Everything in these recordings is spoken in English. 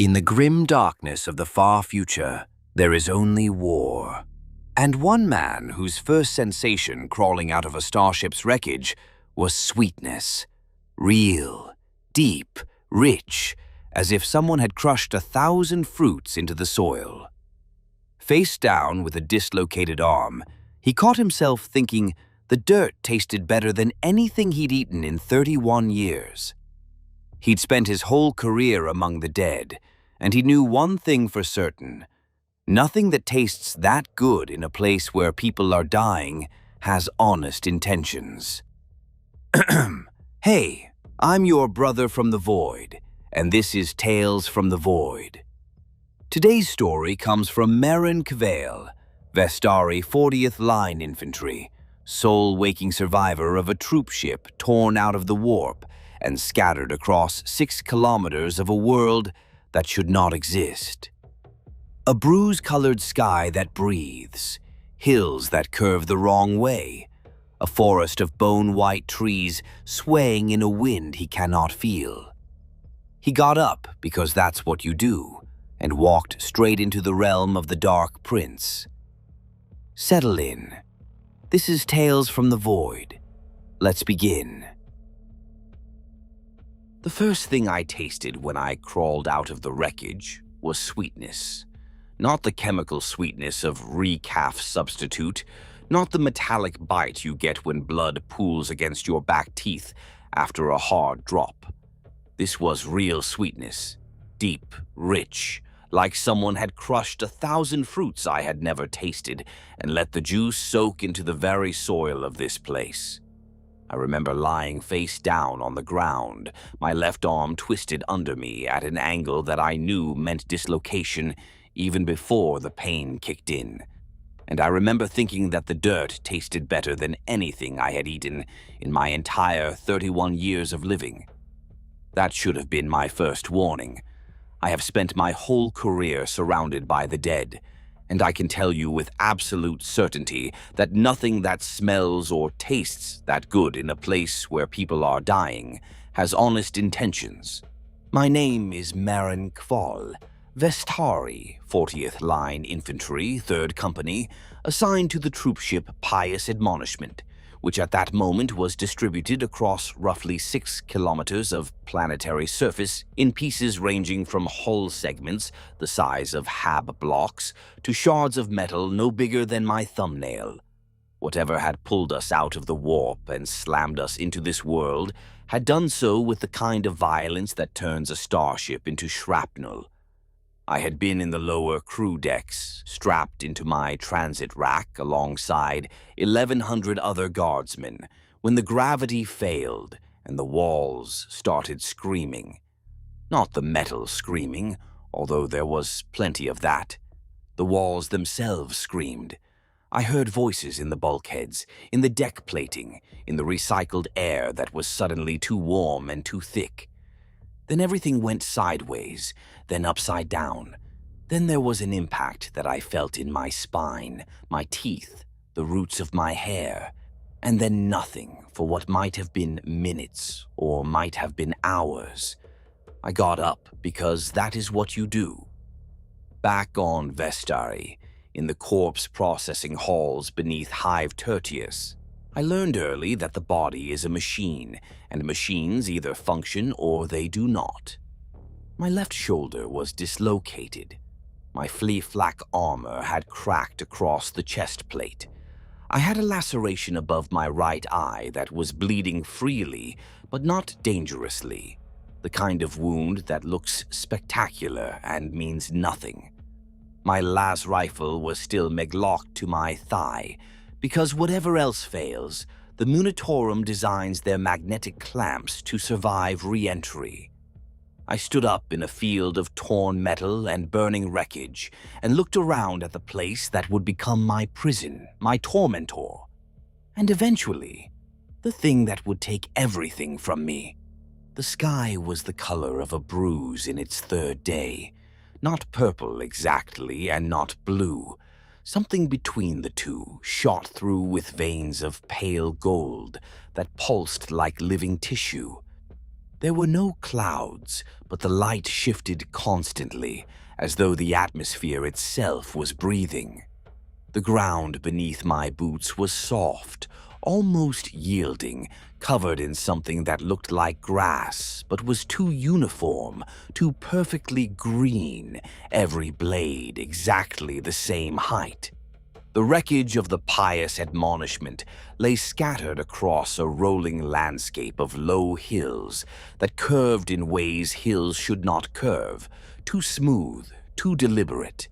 In the grim darkness of the far future, there is only war. And one man whose first sensation crawling out of a starship's wreckage was sweetness. Real, deep, rich, as if someone had crushed 1,000 fruits into the soil. Face down with a dislocated arm, he caught himself thinking the dirt tasted better than anything he'd eaten in 31 years. He'd spent his whole career among the dead, and he knew one thing for certain. Nothing that tastes that good in a place where people are dying has honest intentions. Hey, I'm your brother from the void, and this is Tales from the Void. Today's story comes from Merren Kvale, Vesthari 40th Line Infantry, sole waking survivor of a troopship torn out of the warp and scattered across 6 kilometers of a world that should not exist. A bruise-colored sky that breathes, hills that curve the wrong way, a forest of bone-white trees swaying in a wind he cannot feel. He got up because that's what you do, and walked straight into the realm of the Dark Prince. Settle in. This is Tales from the Void. Let's begin. The first thing I tasted when I crawled out of the wreckage was sweetness. Not the chemical sweetness of recaf substitute, not the metallic bite you get when blood pools against your back teeth after a hard drop. This was real sweetness, deep, rich, like someone had crushed 1,000 fruits I had never tasted and let the juice soak into the very soil of this place. I remember lying face down on the ground, my left arm twisted under me at an angle that I knew meant dislocation even before the pain kicked in. And I remember thinking that the dirt tasted better than anything I had eaten in my entire 31 years of living. That should have been my first warning. I have spent my whole career surrounded by the dead, and I can tell you with absolute certainty that nothing that smells or tastes that good in a place where people are dying has honest intentions. My name is Merren Kvale, Vesthari, 40th Line Infantry, 3rd Company, assigned to the troopship Pious Admonishment, which at that moment was distributed across roughly 6 kilometers of planetary surface in pieces ranging from hull segments the size of hab blocks to shards of metal no bigger than my thumbnail. Whatever had pulled us out of the warp and slammed us into this world had done so with the kind of violence that turns a starship into shrapnel. I had been in the lower crew decks, strapped into my transit rack alongside 1,100 other guardsmen, when the gravity failed and the walls started screaming. Not the metal screaming, although there was plenty of that. The walls themselves screamed. I heard voices in the bulkheads, in the deck plating, in the recycled air that was suddenly too warm and too thick. Then everything went sideways, then upside down. Then there was an impact that I felt in my spine, my teeth, the roots of my hair, and then nothing for what might have been minutes or might have been hours. I got up because that is what you do. Back on Vesthari, in the corpse processing halls beneath Hive Tertius, I learned early that the body is a machine, and machines either function or they do not. My left shoulder was dislocated. My flea-flack armor had cracked across the chest plate. I had a laceration above my right eye that was bleeding freely, but not dangerously. The kind of wound that looks spectacular and means nothing. My las rifle was still meglocked to my thigh, because whatever else fails, the Ministorum designs their magnetic clamps to survive re-entry. I stood up in a field of torn metal and burning wreckage and looked around at the place that would become my prison, my tormentor, and eventually, the thing that would take everything from me. The sky was the color of a bruise in its 3rd day, not purple exactly and not blue. Something between the two, shot through with veins of pale gold that pulsed like living tissue. There were no clouds, but the light shifted constantly, as though the atmosphere itself was breathing. The ground beneath my boots was soft, almost yielding, covered in something that looked like grass, but was too uniform, too perfectly green, every blade exactly the same height. The wreckage of the Pious Admonishment lay scattered across a rolling landscape of low hills that curved in ways hills should not curve, too smooth, too deliberate,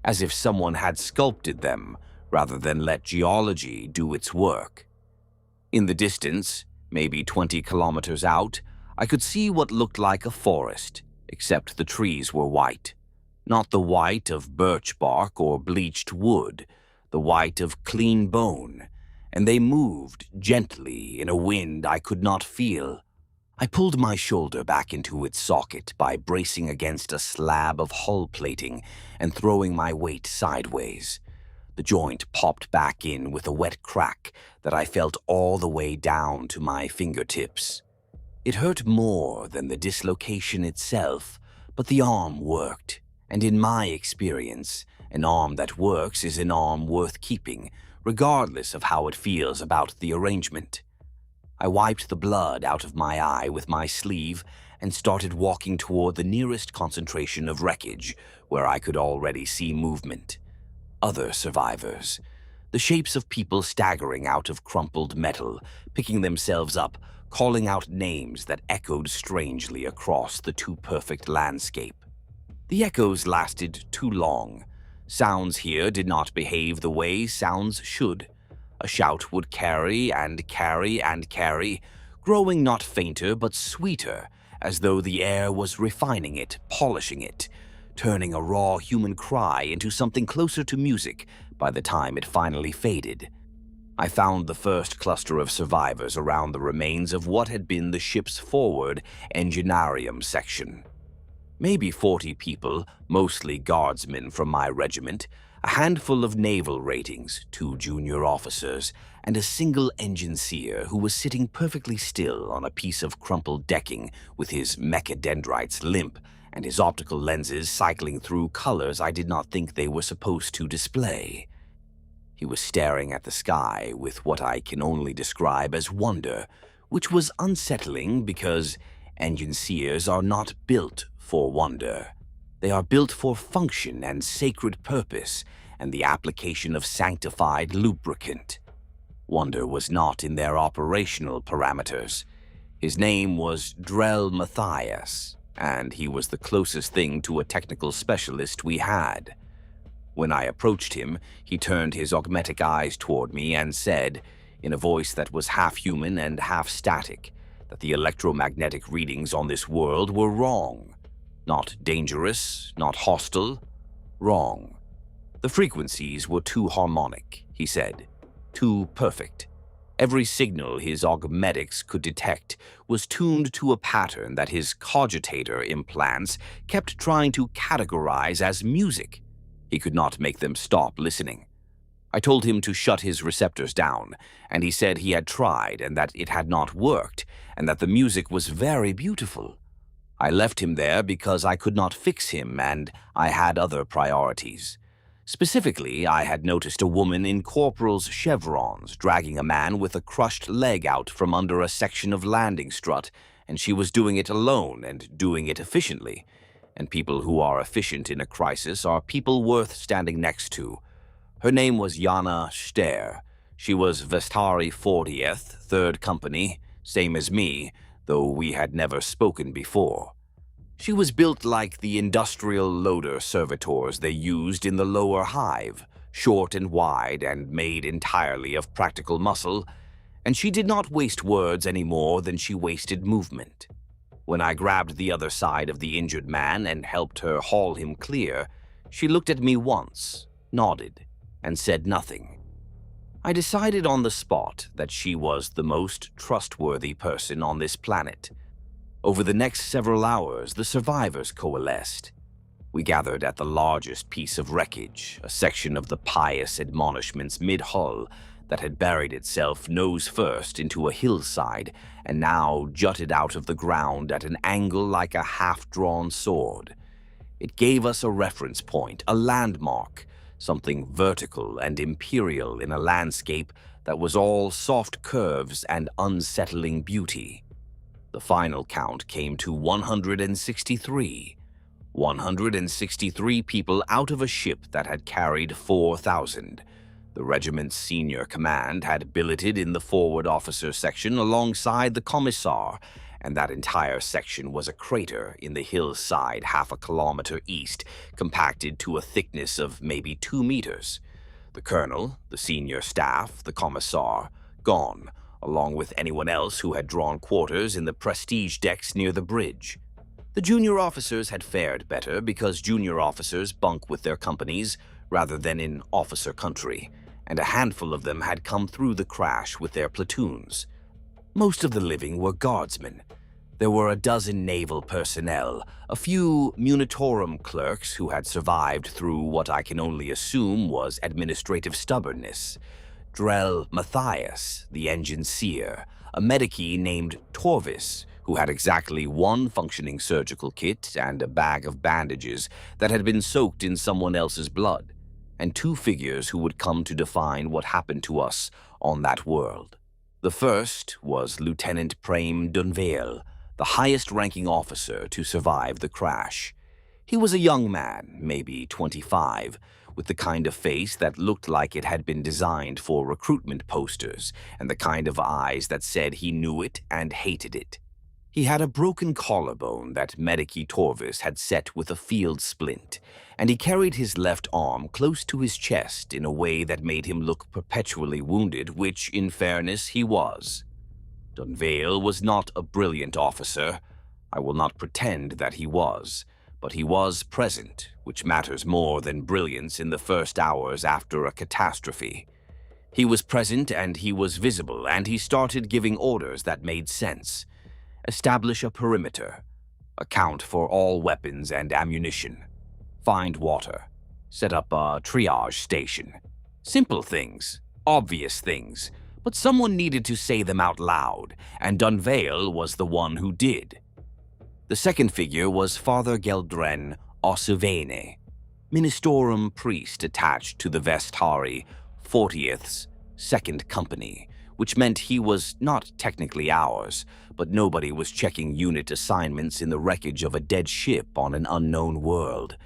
as if someone had sculpted them rather than let geology do its work. In the distance, maybe 20 kilometers out, I could see what looked like a forest, except the trees were white. Not the white of birch bark or bleached wood, the white of clean bone, and they moved gently in a wind I could not feel. I pulled my shoulder back into its socket by bracing against a slab of hull plating and throwing my weight sideways. The joint popped back in with a wet crack that I felt all the way down to my fingertips. It hurt more than the dislocation itself, but the arm worked, and in my experience, an arm that works is an arm worth keeping, regardless of how it feels about the arrangement. I wiped the blood out of my eye with my sleeve and started walking toward the nearest concentration of wreckage, where I could already see movement. Other survivors. The shapes of people staggering out of crumpled metal, picking themselves up, calling out names that echoed strangely across the too-perfect landscape. The echoes lasted too long. Sounds here did not behave the way sounds should. A shout would carry and carry and carry, growing not fainter but sweeter, as though the air was refining it, polishing it, turning a raw human cry into something closer to music by the time it finally faded. I found the first cluster of survivors around the remains of what had been the ship's forward enginearium section. Maybe 40 people, mostly guardsmen from my regiment, a handful of naval ratings, 2 junior officers, and a single engineer who was sitting perfectly still on a piece of crumpled decking with his mechadendrites limp and his optical lenses cycling through colors I did not think they were supposed to display. He was staring at the sky with what I can only describe as wonder, which was unsettling because engineers are not built for wonder. They are built for function and sacred purpose and the application of sanctified lubricant. Wonder was not in their operational parameters. His name was Drell Matthias, and he was the closest thing to a technical specialist we had. When I approached him, he turned his augmetic eyes toward me and said, in a voice that was half human and half static, that the electromagnetic readings on this world were wrong. Not dangerous, not hostile, wrong. The frequencies were too harmonic, he said, too perfect. Every signal his augmetics could detect was tuned to a pattern that his cogitator implants kept trying to categorize as music. He could not make them stop listening. I told him to shut his receptors down, and he said he had tried and that it had not worked, and that the music was very beautiful. I left him there because I could not fix him and I had other priorities. Specifically, I had noticed a woman in corporal's chevrons dragging a man with a crushed leg out from under a section of landing strut, and she was doing it alone and doing it efficiently. And people who are efficient in a crisis are people worth standing next to. Her name was Jana Ster. She was Vesthari 40th, 3rd Company, same as me, though we had never spoken before. She was built like the industrial loader servitors they used in the lower hive, short and wide and made entirely of practical muscle, and she did not waste words any more than she wasted movement. When I grabbed the other side of the injured man and helped her haul him clear, she looked at me once, nodded, and said nothing. I decided on the spot that she was the most trustworthy person on this planet. Over the next several hours, the survivors coalesced. We gathered at the largest piece of wreckage, a section of the Pious Admonishment's mid-hull that had buried itself nose first into a hillside and now jutted out of the ground at an angle like a half-drawn sword. It gave us a reference point, a landmark, something vertical and imperial in a landscape that was all soft curves and unsettling beauty. The final count came to 163. 163 people out of a ship that had carried 4,000. The regiment's senior command had billeted in the forward officer section alongside the commissar, and that entire section was a crater in the hillside half a kilometer east, compacted to a thickness of maybe 2 meters. The colonel, the senior staff, the commissar, gone, along with anyone else who had drawn quarters in the prestige decks near the bridge. The junior officers had fared better because junior officers bunk with their companies rather than in officer country, and a handful of them had come through the crash with their platoons. Most of the living were guardsmen. There were a dozen naval personnel, a few Ministorum clerks who had survived through what I can only assume was administrative stubbornness, Drell Matthias, the engine seer, a medici named Torvis, who had exactly one functioning surgical kit and a bag of bandages that had been soaked in someone else's blood, and 2 figures who would come to define what happened to us on that world. The first was Lieutenant Prame Dunvale, the highest-ranking officer to survive the crash. He was a young man, maybe 25, with the kind of face that looked like it had been designed for recruitment posters, and the kind of eyes that said he knew it and hated it. He had a broken collarbone that Medici Torvis had set with a field splint, and he carried his left arm close to his chest in a way that made him look perpetually wounded, which, in fairness, he was. Dunvale was not a brilliant officer. I will not pretend that he was, but he was present, which matters more than brilliance in the first hours after a catastrophe. He was present and he was visible, and he started giving orders that made sense. Establish a perimeter. Account for all weapons and ammunition. Find water. Set up a triage station. Simple things, obvious things, but someone needed to say them out loud, and Dunvale was the one who did. The second figure was Father Geldren Osuvene, Ministorum priest attached to the Vesthari 40th's 2nd Company, which meant he was not technically ours, but nobody was checking unit assignments in the wreckage of a dead ship on an unknown world.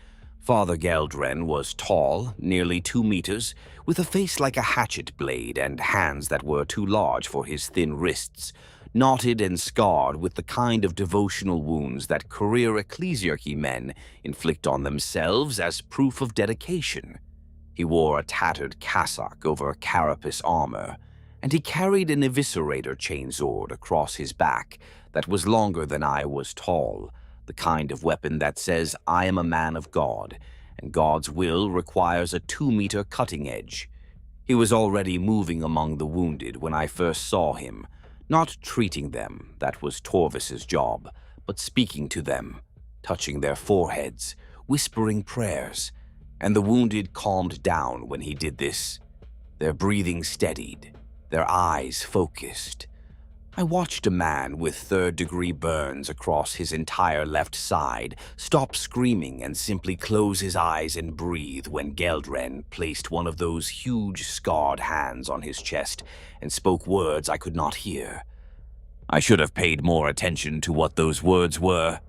Father Geldren was tall, nearly 2 meters, with a face like a hatchet blade and hands that were too large for his thin wrists, knotted and scarred with the kind of devotional wounds that career ecclesiarchy men inflict on themselves as proof of dedication. He wore a tattered cassock over carapace armor, and he carried an eviscerator chainsword across his back that was longer than I was tall, the kind of weapon that says I am a man of God, and God's will requires a 2-meter cutting edge. He was already moving among the wounded when I first saw him, not treating them, that was Torvis's job, but speaking to them, touching their foreheads, whispering prayers, and the wounded calmed down when he did this. Their breathing steadied, their eyes focused. I watched a man with 3rd-degree burns across his entire left side stop screaming and simply close his eyes and breathe when Geldren placed one of those huge scarred hands on his chest and spoke words I could not hear. I should have paid more attention to what those words were.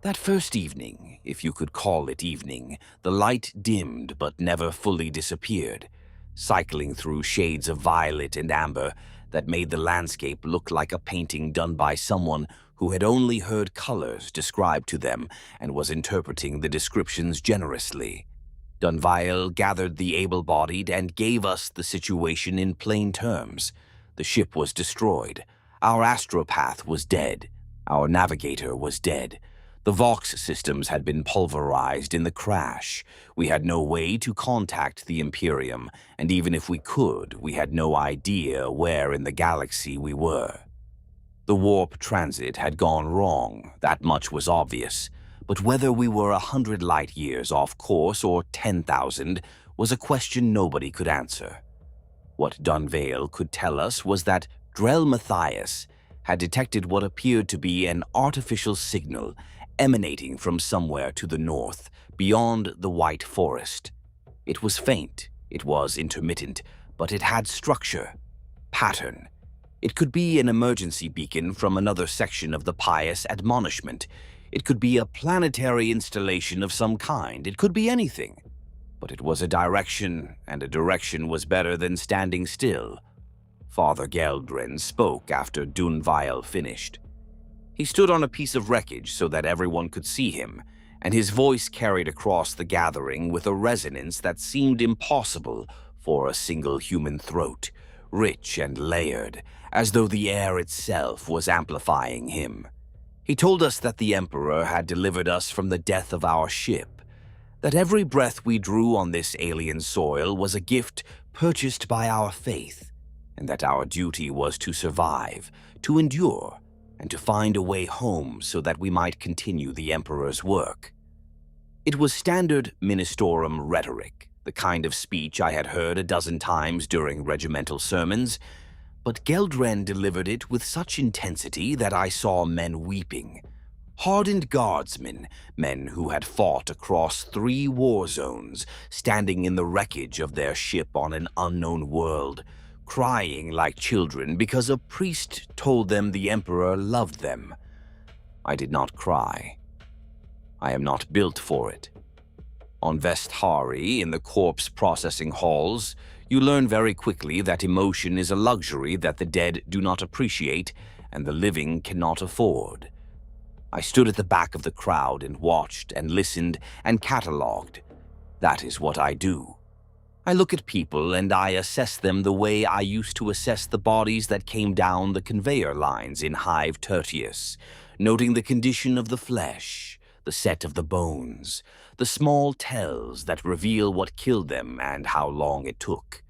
That first evening, if you could call it evening, the light dimmed but never fully disappeared, cycling through shades of violet and amber that made the landscape look like a painting done by someone who had only heard colors described to them and was interpreting the descriptions generously. Dunvale gathered the able-bodied and gave us the situation in plain terms. The ship was destroyed. Our astropath was dead. Our navigator was dead. The Vox systems had been pulverized in the crash. We had no way to contact the Imperium, and even if we could, we had no idea where in the galaxy we were. The warp transit had gone wrong, that much was obvious, but whether we were 100 light-years off course or 10,000 was a question nobody could answer. What Dunvale could tell us was that Drell Matthias had detected what appeared to be an artificial signal emanating from somewhere to the north, beyond the White Forest. It was faint, it was intermittent, but it had structure, pattern. It could be an emergency beacon from another section of the Pious Admonishment. It could be a planetary installation of some kind. It could be anything. But it was a direction, and a direction was better than standing still. Father Geldren spoke after Dunvale finished. He stood on a piece of wreckage so that everyone could see him, and his voice carried across the gathering with a resonance that seemed impossible for a single human throat, rich and layered, as though the air itself was amplifying him. He told us that the Emperor had delivered us from the death of our ship, that every breath we drew on this alien soil was a gift purchased by our faith, and that our duty was to survive, to endure, and to find a way home so that we might continue the Emperor's work. It was standard Ministorum rhetoric, the kind of speech I had heard a dozen times during regimental sermons, but Geldren delivered it with such intensity that I saw men weeping. Hardened guardsmen, men who had fought across 3 war zones, standing in the wreckage of their ship on an unknown world, crying like children because a priest told them the Emperor loved them. I did not cry. I am not built for it. On Vesthari, in the corpse processing halls, you learn very quickly that emotion is a luxury that the dead do not appreciate and the living cannot afford. I stood at the back of the crowd and watched and listened and catalogued. That is what I do. I look at people and I assess them the way I used to assess the bodies that came down the conveyor lines in Hive Tertius, noting the condition of the flesh, the set of the bones, the small tells that reveal what killed them and how long it took.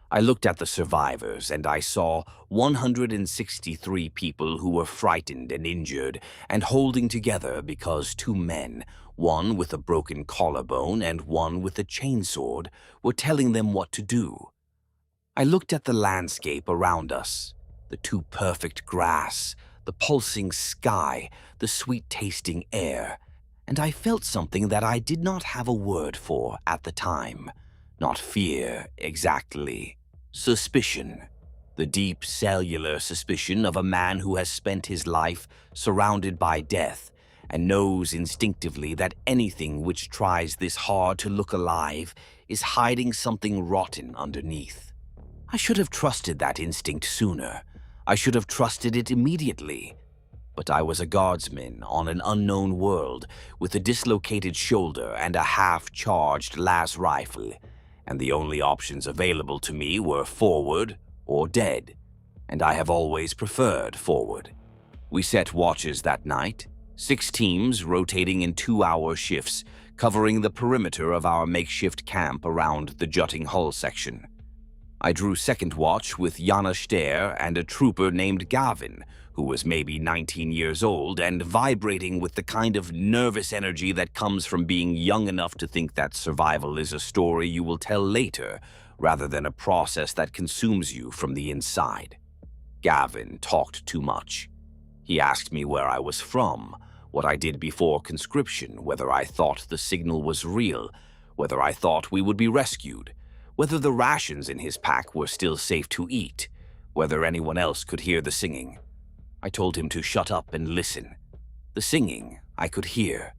I looked at the survivors and I saw 163 people who were frightened and injured and holding together because 2 men, one with a broken collarbone and one with a chainsword, were telling them what to do. I looked at the landscape around us, the too perfect grass, the pulsing sky, the sweet-tasting air, and I felt something that I did not have a word for at the time. Not fear, exactly. Suspicion. The deep cellular suspicion of a man who has spent his life surrounded by death and knows instinctively that anything which tries this hard to look alive is hiding something rotten underneath. I should have trusted that instinct sooner. I should have trusted it immediately. But I was a guardsman on an unknown world with a dislocated shoulder and a half-charged las rifle, and the only options available to me were forward or dead, and I have always preferred forward. We set watches that night, 6 teams rotating in 2-hour shifts, covering the perimeter of our makeshift camp around the jutting hull section. I drew second watch with Jana Ster and a trooper named Gavin, who was maybe 19 years old and vibrating with the kind of nervous energy that comes from being young enough to think that survival is a story you will tell later, rather than a process that consumes you from the inside. Gavin talked too much. He asked me where I was from, what I did before conscription, whether I thought the signal was real, whether I thought we would be rescued, whether the rations in his pack were still safe to eat, whether anyone else could hear the singing. I told him to shut up and listen. The singing I could hear.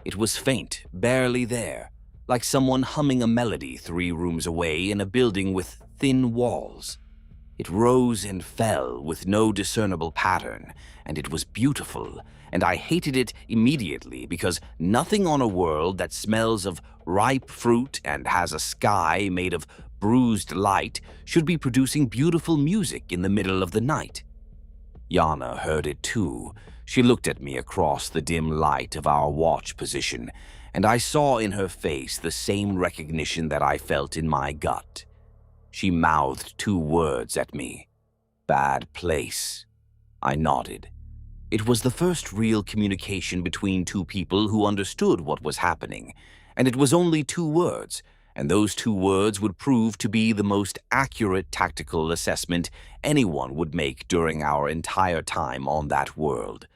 It was faint, barely there, like someone humming a melody 3 rooms away in a building with thin walls. It rose and fell with no discernible pattern, and it was beautiful, and I hated it immediately because nothing on a world that smells of ripe fruit and has a sky made of bruised light should be producing beautiful music in the middle of the night. Jana heard it too. She looked at me across the dim light of our watch position, and I saw in her face the same recognition that I felt in my gut. She mouthed 2 words at me. Bad place. I nodded. It was the first real communication between 2 people who understood what was happening, and it was only 2 words, and those 2 words would prove to be the most accurate tactical assessment anyone would make during our entire time on that world.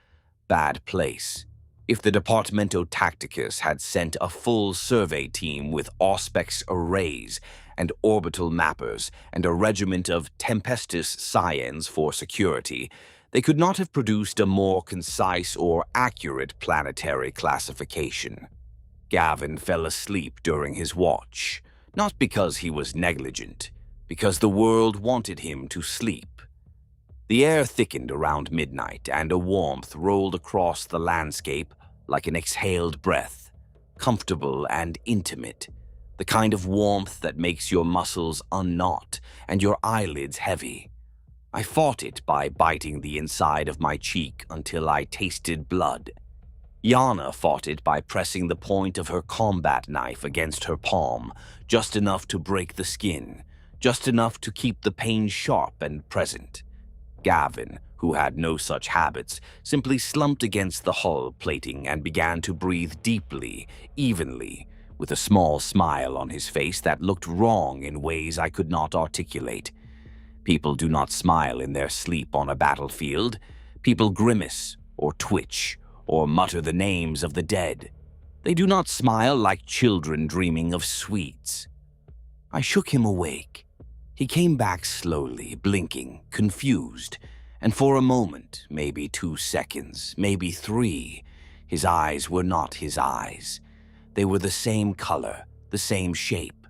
Bad place. If the Departamento Tacticus had sent a full survey team with Auspex arrays and orbital mappers and a regiment of Tempestus Scions for security, they could not have produced a more concise or accurate planetary classification. Gavin fell asleep during his watch, not because he was negligent, because the world wanted him to sleep. The air thickened around midnight, and a warmth rolled across the landscape like an exhaled breath, comfortable and intimate, the kind of warmth that makes your muscles unknot and your eyelids heavy. I fought it by biting the inside of my cheek until I tasted blood. Yana fought it by pressing the point of her combat knife against her palm, just enough to break the skin, just enough to keep the pain sharp and present. Gavin, who had no such habits, simply slumped against the hull plating and began to breathe deeply, evenly, with a small smile on his face that looked wrong in ways I could not articulate. People do not smile in their sleep on a battlefield. People grimace, or twitch, or mutter the names of the dead. They do not smile like children dreaming of sweets. I shook him awake. He came back slowly, blinking, confused, and for a moment, maybe 2 seconds, maybe 3, his eyes were not his eyes. They were the same color, the same shape,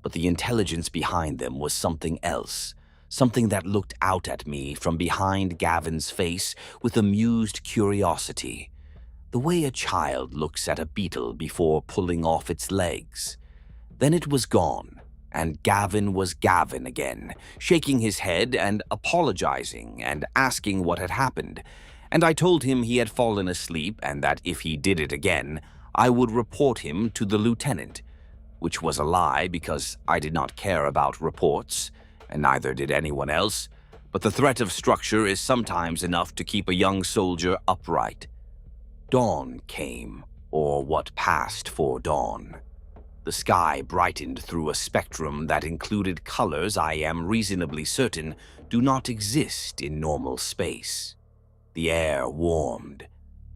but the intelligence behind them was something else, something that looked out at me from behind Gavin's face with amused curiosity, the way a child looks at a beetle before pulling off its legs. Then it was gone, and Gavin was Gavin again, shaking his head and apologizing and asking what had happened, and I told him he had fallen asleep and that if he did it again, I would report him to the lieutenant, which was a lie because I did not care about reports, and neither did anyone else, but the threat of structure is sometimes enough to keep a young soldier upright. Dawn came, or what passed for dawn. The sky brightened through a spectrum that included colors I am reasonably certain do not exist in normal space. The air warmed.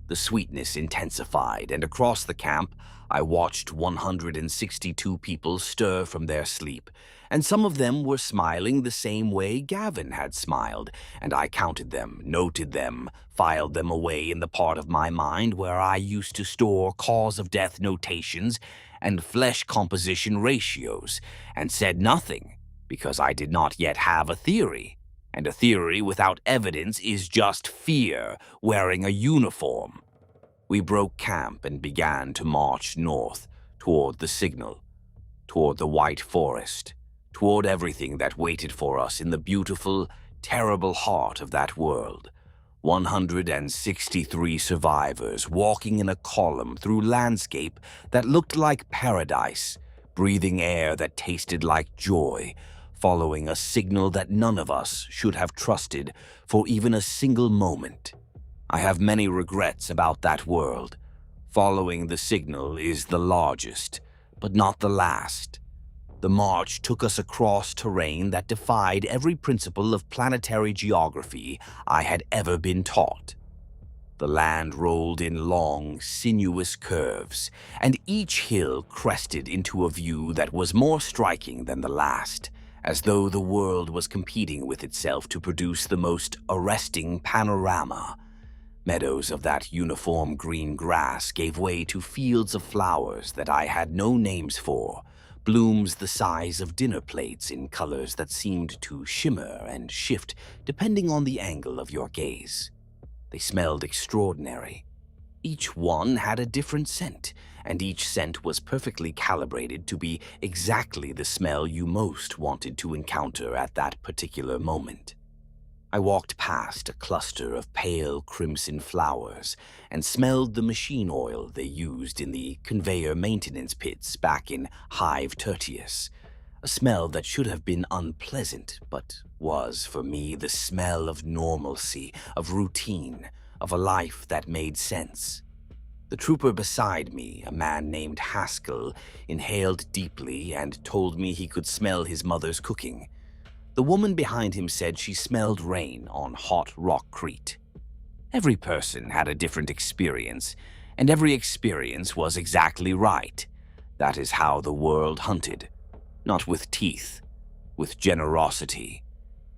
The sweetness intensified, and across the camp, I watched 162 people stir from their sleep, and some of them were smiling the same way Gavin had smiled, and I counted them, noted them, filed them away in the part of my mind where I used to store cause of death notations and flesh composition ratios, and said nothing, because I did not yet have a theory, and a theory without evidence is just fear wearing a uniform. We broke camp and began to march north, toward the signal, toward the white forest, toward everything that waited for us in the beautiful, terrible heart of that world. 163 survivors walking in a column through landscape that looked like paradise, breathing air that tasted like joy, following a signal that none of us should have trusted for even a single moment. I have many regrets about that world. Following the signal is the largest, but not the last. The march took us across terrain that defied every principle of planetary geography I had ever been taught. The land rolled in long, sinuous curves, and each hill crested into a view that was more striking than the last, as though the world was competing with itself to produce the most arresting panorama. Meadows of that uniform green grass gave way to fields of flowers that I had no names for, blooms the size of dinner plates in colors that seemed to shimmer and shift depending on the angle of your gaze. They smelled extraordinary. Each one had a different scent, and each scent was perfectly calibrated to be exactly the smell you most wanted to encounter at that particular moment. I walked past a cluster of pale crimson flowers and smelled the machine oil they used in the conveyor maintenance pits back in Hive Tertius, a smell that should have been unpleasant but was, for me, the smell of normalcy, of routine, of a life that made sense. The trooper beside me, a man named Haskell, inhaled deeply and told me he could smell his mother's cooking. The woman behind him said she smelled rain on hot rock Crete. Every person had a different experience, and every experience was exactly right. That is how the world hunted. Not with teeth, with generosity.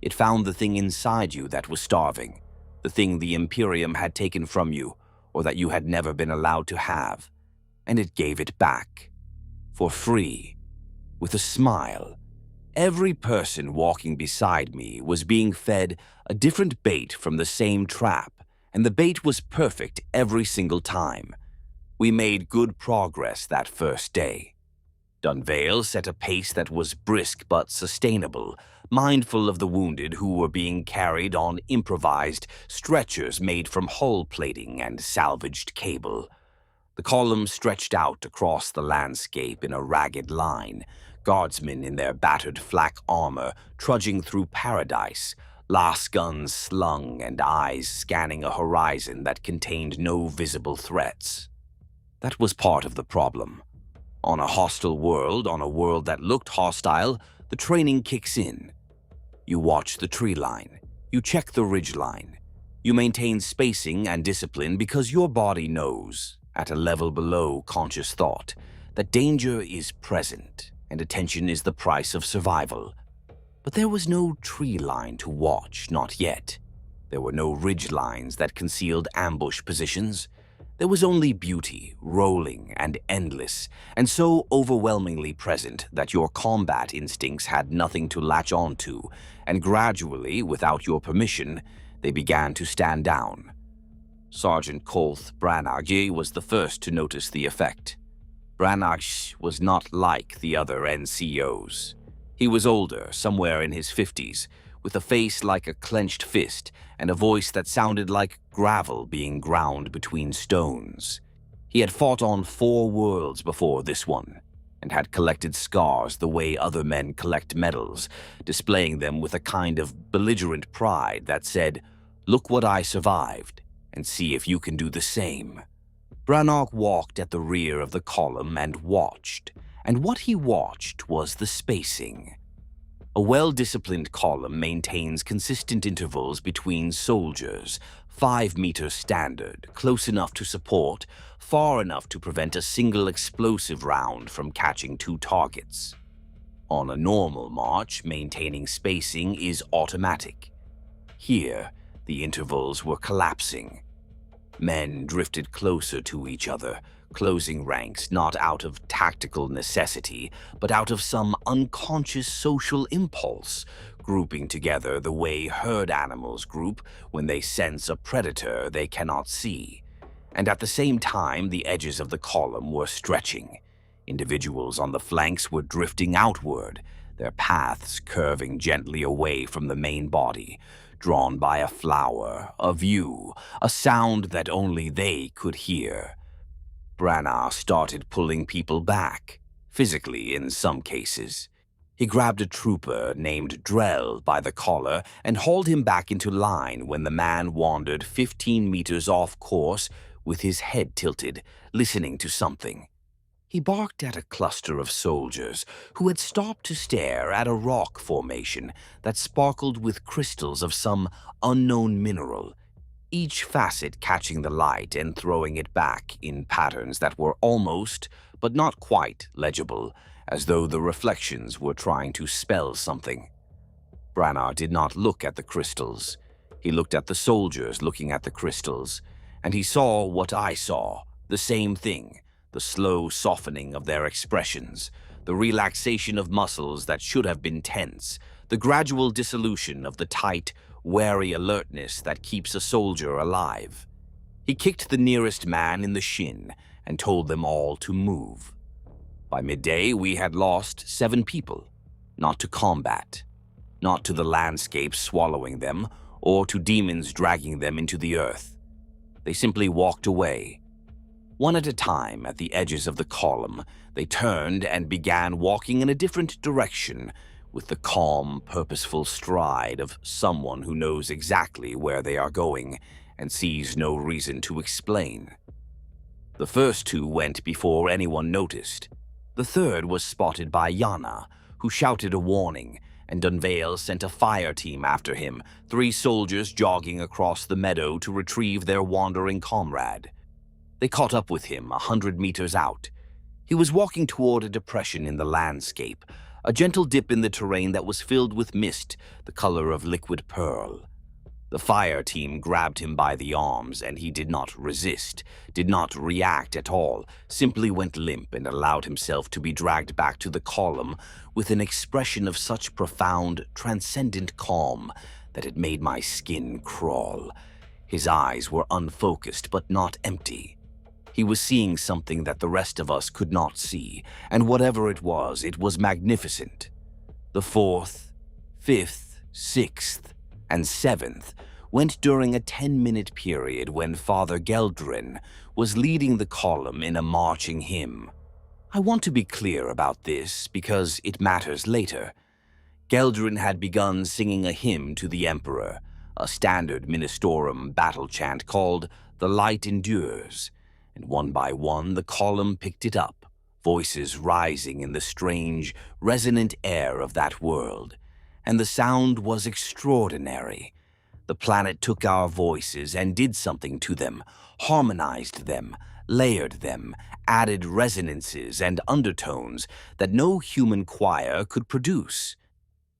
It found the thing inside you that was starving, the thing the Imperium had taken from you, or that you had never been allowed to have, and it gave it back. For free, with a smile. Every person walking beside me was being fed a different bait from the same trap, and the bait was perfect every single time. We made good progress that first day. Dunvale set a pace that was brisk but sustainable, mindful of the wounded who were being carried on improvised stretchers made from hull plating and salvaged cable. The column stretched out across the landscape in a ragged line, guardsmen in their battered flak armor trudging through paradise, las guns slung and eyes scanning a horizon that contained no visible threats. That was part of the problem. On a hostile world, on a world that looked hostile, the training kicks in. You watch the tree line. You check the ridge line. You maintain spacing and discipline because your body knows, at a level below conscious thought, that danger is present and attention is the price of survival. But there was no tree line to watch, not yet. There were no ridge lines that concealed ambush positions. There was only beauty, rolling and endless, and so overwhelmingly present that your combat instincts had nothing to latch onto, and gradually, without your permission, they began to stand down. Sergeant Kolth Branagh was the first to notice the effect. Branagh was not like the other NCOs. He was older, somewhere in his 50s, with a face like a clenched fist and a voice that sounded like gravel being ground between stones. He had fought on 4 worlds before this one, and had collected scars the way other men collect medals, displaying them with a kind of belligerent pride that said, "Look what I survived, and see if you can do the same." Branagh walked at the rear of the column and watched, and what he watched was the spacing. A well-disciplined column maintains consistent intervals between soldiers, 5 meters standard, close enough to support, far enough to prevent a single explosive round from catching 2 targets. On a normal march, maintaining spacing is automatic. Here, the intervals were collapsing. Men drifted closer to each other, closing ranks not out of tactical necessity, but out of some unconscious social impulse, grouping together the way herd animals group when they sense a predator they cannot see. And at the same time, the edges of the column were stretching. Individuals on the flanks were drifting outward, their paths curving gently away from the main body, drawn by a flower, a view, a sound that only they could hear. Branagh started pulling people back, physically in some cases. He grabbed a trooper named Drell by the collar and hauled him back into line when the man wandered 15 meters off course with his head tilted, listening to something. He barked at a cluster of soldiers who had stopped to stare at a rock formation that sparkled with crystals of some unknown mineral, each facet catching the light and throwing it back in patterns that were almost, but not quite, legible, as though the reflections were trying to spell something. Branagh did not look at the crystals. He looked at the soldiers looking at the crystals, and he saw what I saw, the same thing, the slow softening of their expressions, the relaxation of muscles that should have been tense, the gradual dissolution of the tight, wary alertness that keeps a soldier alive. He kicked the nearest man in the shin and told them all to move. By midday, we had lost 7 people, not to combat, not to the landscape swallowing them, or to demons dragging them into the earth. They simply walked away. One at a time, at the edges of the column, they turned and began walking in a different direction, with the calm, purposeful stride of someone who knows exactly where they are going and sees no reason to explain. The first two went before anyone noticed. The third was spotted by Yana, who shouted a warning, and Dunvale sent a fire team after him, 3 soldiers jogging across the meadow to retrieve their wandering comrade. They caught up with him 100 meters out. He was walking toward a depression in the landscape, a gentle dip in the terrain that was filled with mist, the color of liquid pearl. The fire team grabbed him by the arms, and he did not resist, did not react at all, simply went limp and allowed himself to be dragged back to the column with an expression of such profound, transcendent calm that it made my skin crawl. His eyes were unfocused but not empty. He was seeing something that the rest of us could not see, and whatever it was magnificent. The 4th, 5th, 6th, and 7th went during a 10-minute period when Father Geldrin was leading the column in a marching hymn. I want to be clear about this because it matters later. Geldrin had begun singing a hymn to the Emperor, a standard Ministorum battle chant called "The Light Endures," and one by one the column picked it up, voices rising in the strange, resonant air of that world. And the sound was extraordinary. The planet took our voices and did something to them, harmonized them, layered them, added resonances and undertones that no human choir could produce.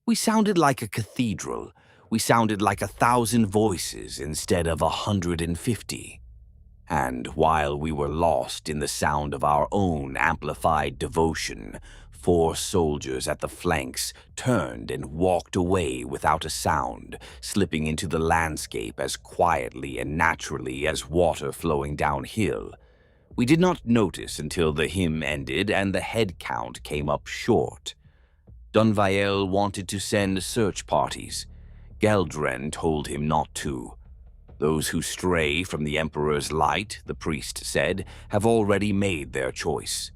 We sounded like a cathedral. We sounded like 1,000 voices instead of 150. And while we were lost in the sound of our own amplified devotion, 4 soldiers at the flanks turned and walked away without a sound, slipping into the landscape as quietly and naturally as water flowing downhill. We did not notice until the hymn ended and the head count came up short. Dunvale wanted to send search parties. Geldren told him not to. Those who stray from the Emperor's light, the priest said, have already made their choice.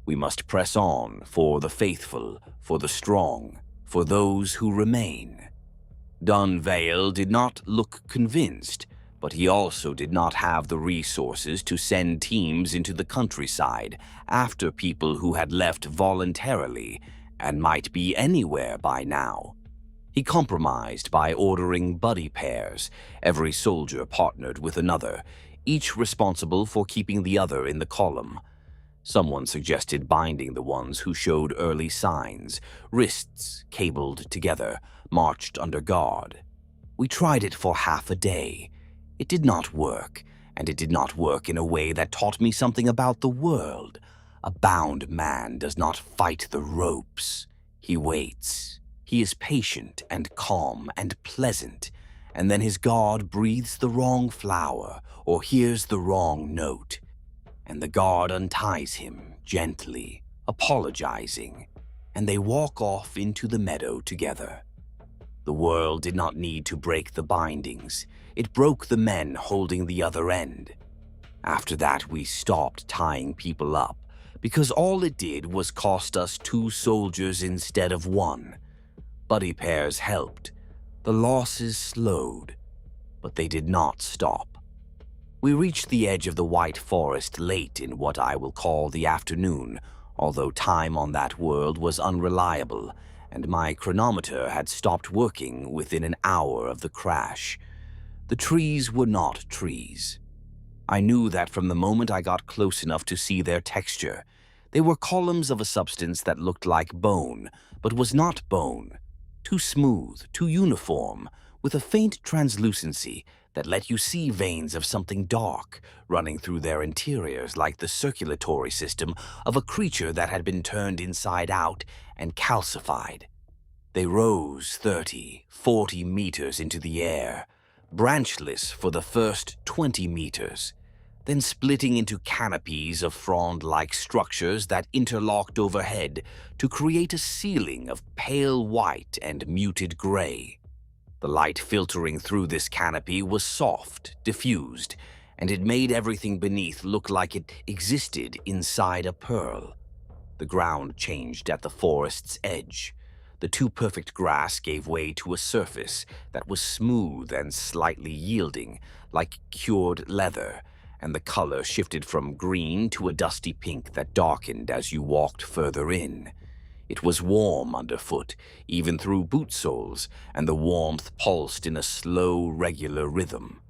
We must press on for the faithful, for the strong, for those who remain. Dunvale did not look convinced, but he also did not have the resources to send teams into the countryside after people who had left voluntarily and might be anywhere by now. He compromised by ordering buddy pairs, every soldier partnered with another, each responsible for keeping the other in the column. Someone suggested binding the ones who showed early signs, wrists cabled together, marched under guard. We tried it for half a day. It did not work, and it did not work in a way that taught me something about the world. A bound man does not fight the ropes. He waits. He is patient and calm and pleasant, and then his guard breathes the wrong flower or hears the wrong note, and the guard unties him gently, apologizing, and they walk off into the meadow together. The world did not need to break the bindings. It broke the men holding the other end. After that, we stopped tying people up, because all it did was cost us 2 soldiers instead of 1. Buddy pairs helped. The losses slowed, but they did not stop. We reached the edge of the White Forest late in what I will call the afternoon, although time on that world was unreliable, and my chronometer had stopped working within an hour of the crash. The trees were not trees. I knew that from the moment I got close enough to see their texture. They were columns of a substance that looked like bone, but was not bone. Too smooth, too uniform, with a faint translucency that let you see veins of something dark running through their interiors like the circulatory system of a creature that had been turned inside out and calcified. They rose 30, 40 meters into the air, branchless for the first 20 meters, then splitting into canopies of frond-like structures that interlocked overhead to create a ceiling of pale white and muted gray. The light filtering through this canopy was soft, diffused, and it made everything beneath look like it existed inside a pearl. The ground changed at the forest's edge. The too perfect grass gave way to a surface that was smooth and slightly yielding, like cured leather, and the color shifted from green to a dusty pink that darkened as you walked further in. It was warm underfoot, even through boot soles, and the warmth pulsed in a slow, regular rhythm.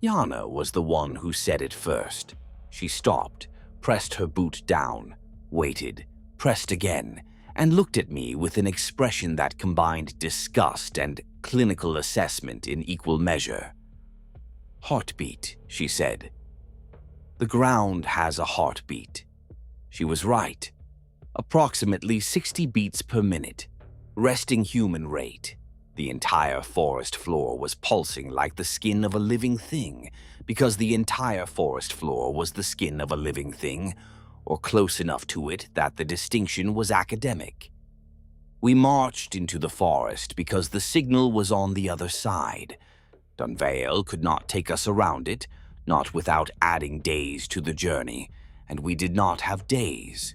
Yana was the one who said it first. She stopped, pressed her boot down, waited, pressed again, and looked at me with an expression that combined disgust and clinical assessment in equal measure. "Heartbeat," she said. "The ground has a heartbeat." She was right. Approximately 60 beats per minute, resting human rate. The entire forest floor was pulsing like the skin of a living thing, because the entire forest floor was the skin of a living thing, or close enough to it that the distinction was academic. We marched into the forest because the signal was on the other side. Dunvale could not take us around it, not without adding days to the journey, and we did not have days.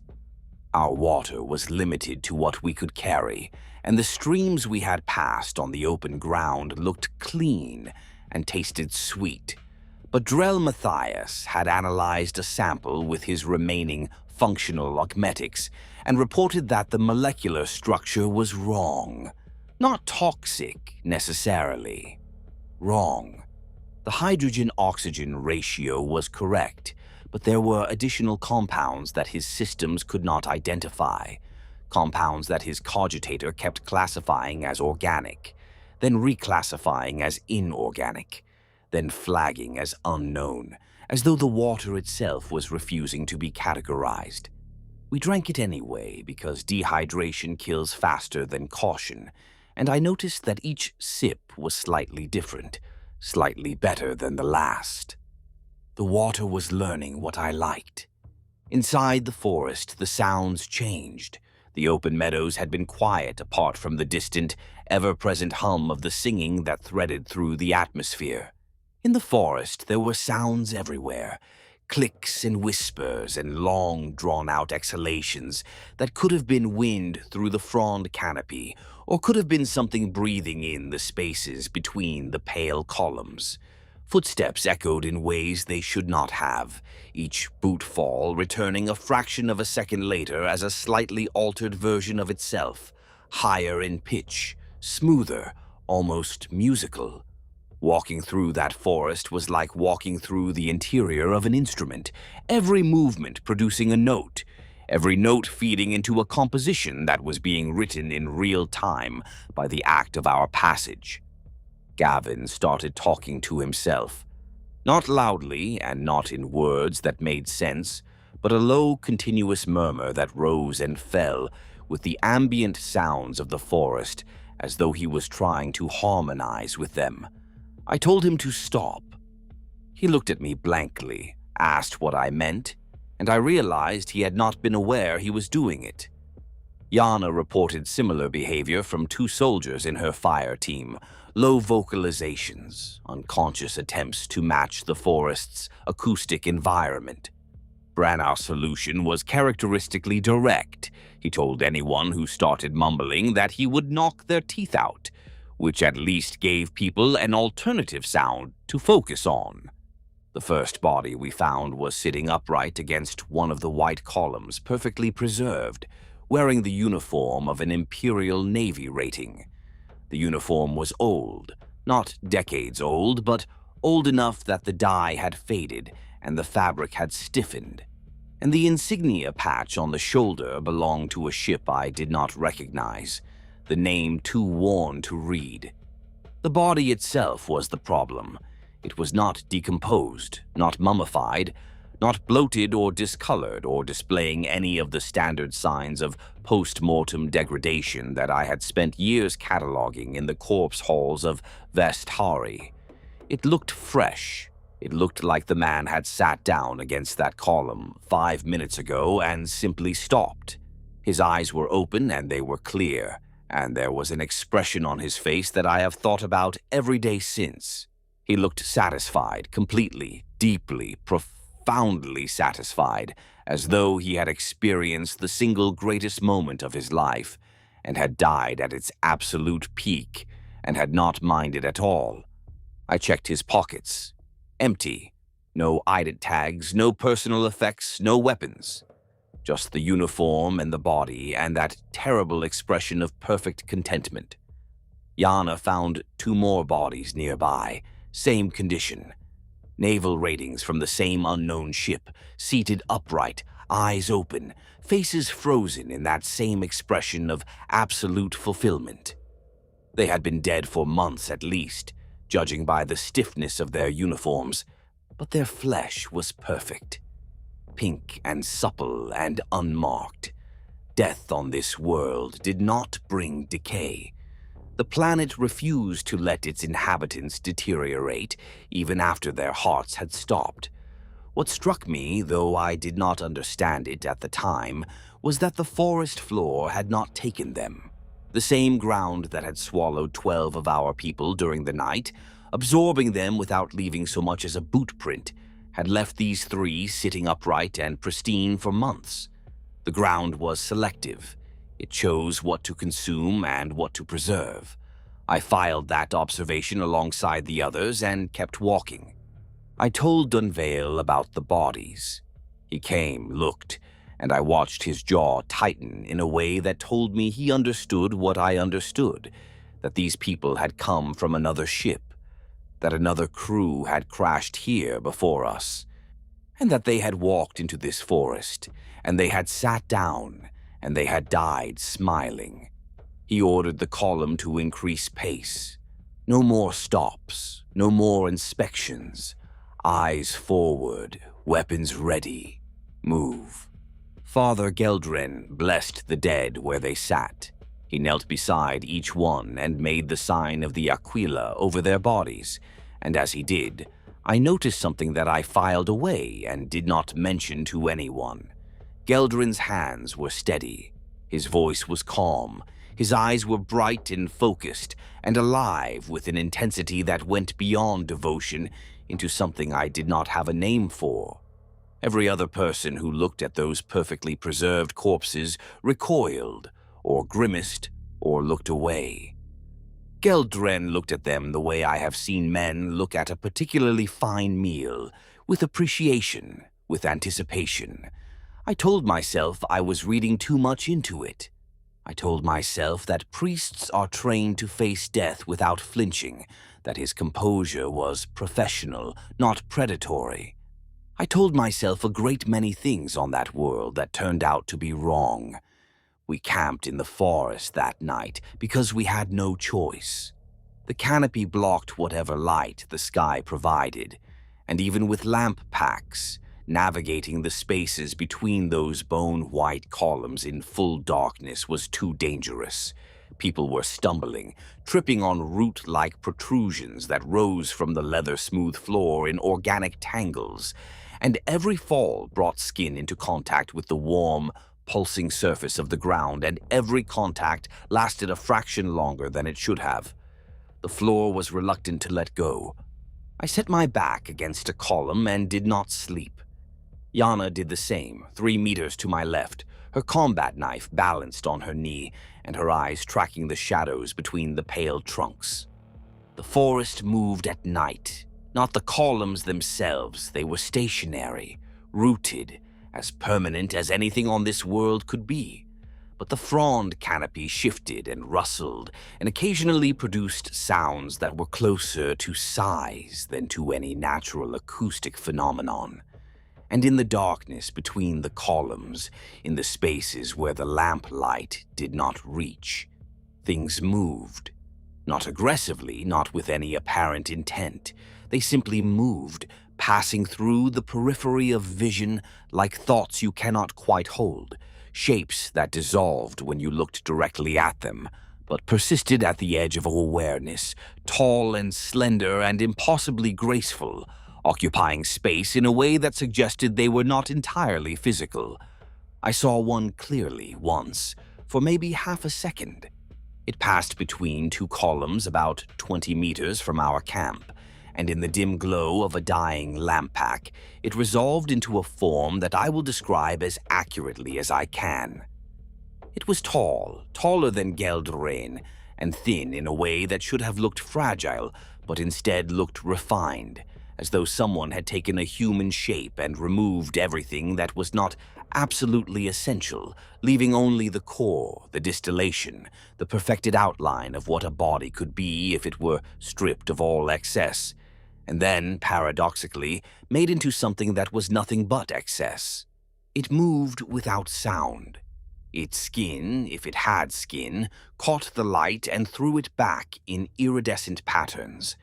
Our water was limited to what we could carry, and the streams we had passed on the open ground looked clean and tasted sweet. But Drell Matthias had analyzed a sample with his remaining functional augmetics and reported that the molecular structure was wrong. Not toxic, necessarily. Wrong. The hydrogen-oxygen ratio was correct, but there were additional compounds that his systems could not identify. Compounds that his cogitator kept classifying as organic, then reclassifying as inorganic, then flagging as unknown, as though the water itself was refusing to be categorized. We drank it anyway because dehydration kills faster than caution, and I noticed that each sip was slightly different, slightly better than the last. The water was learning what I liked. Inside the forest, the sounds changed. The open meadows had been quiet apart from the distant, ever-present hum of the singing that threaded through the atmosphere. In the forest, there were sounds everywhere, clicks and whispers and long, drawn-out exhalations that could have been wind through the frond canopy or could have been something breathing in the spaces between the pale columns. Footsteps echoed in ways they should not have, each boot fall returning a fraction of a second later as a slightly altered version of itself, higher in pitch, smoother, almost musical. Walking through that forest was like walking through the interior of an instrument, every movement producing a note, every note feeding into a composition that was being written in real time by the act of our passage. Gavin started talking to himself, not loudly and not in words that made sense, but a low, continuous murmur that rose and fell with the ambient sounds of the forest as though he was trying to harmonize with them. I told him to stop. He looked at me blankly, asked what I meant, and I realized he had not been aware he was doing it. Yana reported similar behavior from 2 soldiers in her fire team, low vocalizations, unconscious attempts to match the forest's acoustic environment. Brannau's solution was characteristically direct. He told anyone who started mumbling that he would knock their teeth out, which at least gave people an alternative sound to focus on. The first body we found was sitting upright against one of the white columns, perfectly preserved, wearing the uniform of an Imperial Navy rating. The uniform was old, not decades old, but old enough that the dye had faded and the fabric had stiffened, and the insignia patch on the shoulder belonged to a ship I did not recognize, the name too worn to read. The body itself was the problem. It was not decomposed, not mummified, not bloated or discolored or displaying any of the standard signs of post-mortem degradation that I had spent years cataloging in the corpse halls of Vesthari. It looked fresh. It looked like the man had sat down against that column 5 minutes ago and simply stopped. His eyes were open and they were clear, and there was an expression on his face that I have thought about every day since. He looked satisfied, completely, deeply, profoundly satisfied, as though he had experienced the single greatest moment of his life and had died at its absolute peak and had not minded at all. I checked his pockets. Empty. No ID tags, no personal effects, no weapons. Just the uniform and the body and that terrible expression of perfect contentment. Yana found 2 more bodies nearby, same condition. Naval ratings from the same unknown ship, seated upright, eyes open, faces frozen in that same expression of absolute fulfillment. They had been dead for months at least, judging by the stiffness of their uniforms, but their flesh was perfect. Pink and supple and unmarked. Death on this world did not bring decay. The planet refused to let its inhabitants deteriorate even after their hearts had stopped. What struck me, though I did not understand it at the time, was that the forest floor had not taken them. The same ground that had swallowed 12 of our people during the night, absorbing them without leaving so much as a boot print, had left these 3 sitting upright and pristine for months. The ground was selective. It chose what to consume and what to preserve. I filed that observation alongside the others and kept walking. I told Dunvale about the bodies. He came, looked, and I watched his jaw tighten in a way that told me he understood what I understood, that these people had come from another ship, that another crew had crashed here before us, and that they had walked into this forest, and they had sat down, and they had died smiling. He ordered the column to increase pace. No more stops, no more inspections. Eyes forward, weapons ready. Move. Father Geldren blessed the dead where they sat. He knelt beside each one and made the sign of the Aquila over their bodies, and as he did, I noticed something that I filed away and did not mention to anyone. Geldren's hands were steady. His voice was calm. His eyes were bright and focused and alive with an intensity that went beyond devotion into something I did not have a name for. Every other person who looked at those perfectly preserved corpses recoiled, or grimaced, or looked away. Geldren looked at them the way I have seen men look at a particularly fine meal, with appreciation, with anticipation. I told myself I was reading too much into it. I told myself that priests are trained to face death without flinching, that his composure was professional, not predatory. I told myself a great many things on that world that turned out to be wrong. We camped in the forest that night because we had no choice. The canopy blocked whatever light the sky provided, and even with lamp packs, navigating the spaces between those bone-white columns in full darkness was too dangerous. People were stumbling, tripping on root-like protrusions that rose from the leather-smooth floor in organic tangles, and every fall brought skin into contact with the warm, pulsing surface of the ground, and every contact lasted a fraction longer than it should have. The floor was reluctant to let go. I set my back against a column and did not sleep. Yana did the same, 3 meters to my left, her combat knife balanced on her knee, and her eyes tracking the shadows between the pale trunks. The forest moved at night, not the columns themselves. They were stationary, rooted, as permanent as anything on this world could be. But the frond canopy shifted and rustled, and occasionally produced sounds that were closer to sighs than to any natural acoustic phenomenon. And in the darkness between the columns, in the spaces where the lamplight did not reach, things moved. Not aggressively, not with any apparent intent. They simply moved, passing through the periphery of vision like thoughts you cannot quite hold, shapes that dissolved when you looked directly at them, but persisted at the edge of awareness, tall and slender and impossibly graceful, occupying space in a way that suggested they were not entirely physical. I saw one clearly once, for maybe half a second. It passed between 2 columns about 20 meters from our camp, and in the dim glow of a dying lamp pack, it resolved into a form that I will describe as accurately as I can. It was tall, taller than Geldren, and thin in a way that should have looked fragile, but instead looked refined, as though someone had taken a human shape and removed everything that was not absolutely essential, leaving only the core, the distillation, the perfected outline of what a body could be if it were stripped of all excess, and then, paradoxically, made into something that was nothing but excess. It moved without sound. Its skin, if it had skin, caught the light and threw it back in iridescent patterns.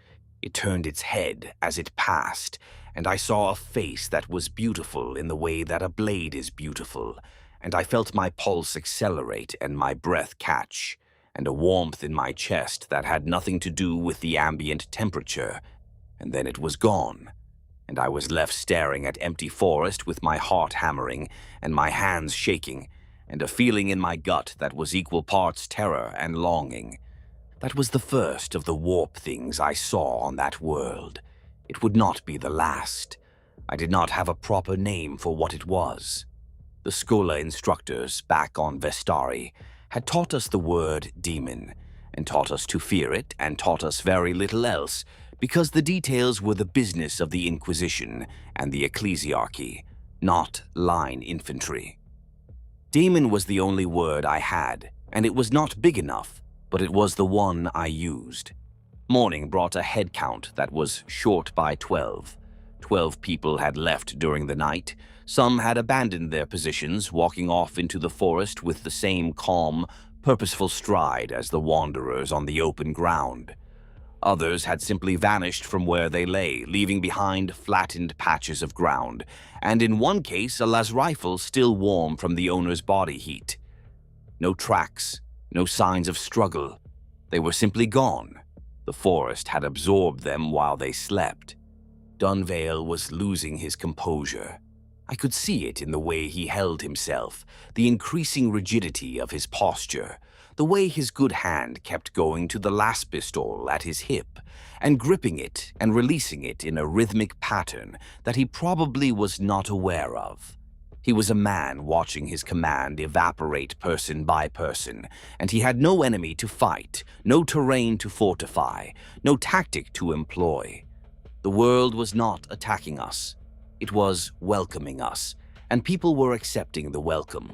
It turned its head as it passed, and I saw a face that was beautiful in the way that a blade is beautiful, and I felt my pulse accelerate and my breath catch, and a warmth in my chest that had nothing to do with the ambient temperature, and then it was gone, and I was left staring at empty forest with my heart hammering and my hands shaking, and a feeling in my gut that was equal parts terror and longing. That was the first of the warp things I saw on that world. It would not be the last. I did not have a proper name for what it was. The Schola instructors back on Vesthari had taught us the word demon, and taught us to fear it, and taught us very little else, because the details were the business of the Inquisition and the Ecclesiarchy, not Line Infantry. Demon was the only word I had, and it was not big enough, but it was the one I used. Morning brought a head count that was short by 12. 12 people had left during the night. Some had abandoned their positions, walking off into the forest with the same calm, purposeful stride as the wanderers on the open ground. Others had simply vanished from where they lay, leaving behind flattened patches of ground, and in one case a las rifle still warm from the owner's body heat. No tracks, no signs of struggle. They were simply gone. The forest had absorbed them while they slept. Dunvale was losing his composure. I could see it in the way he held himself, the increasing rigidity of his posture, the way his good hand kept going to the last pistol at his hip, and gripping it and releasing it in a rhythmic pattern that he probably was not aware of. He was a man watching his command evaporate person by person, and he had no enemy to fight, no terrain to fortify, no tactic to employ. The world was not attacking us. It was welcoming us, and people were accepting the welcome.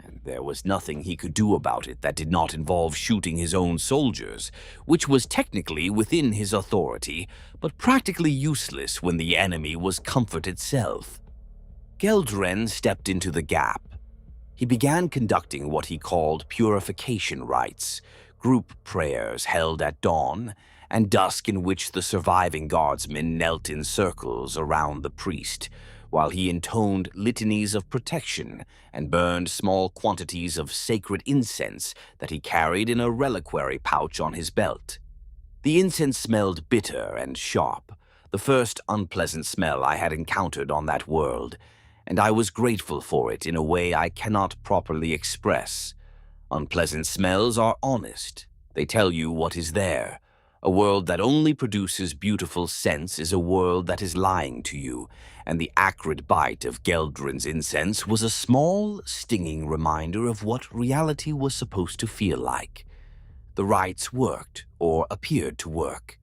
And there was nothing he could do about it that did not involve shooting his own soldiers, which was technically within his authority, but practically useless when the enemy was comfort itself. Geldren stepped into the gap. He began conducting what he called purification rites, group prayers held at dawn and dusk in which the surviving guardsmen knelt in circles around the priest, while he intoned litanies of protection and burned small quantities of sacred incense that he carried in a reliquary pouch on his belt. The incense smelled bitter and sharp, the first unpleasant smell I had encountered on that world, and I was grateful for it in a way I cannot properly express. Unpleasant smells are honest. They tell you what is there. A world that only produces beautiful scents is a world that is lying to you, and the acrid bite of Geldren's incense was a small, stinging reminder of what reality was supposed to feel like. The rites worked, or appeared to work.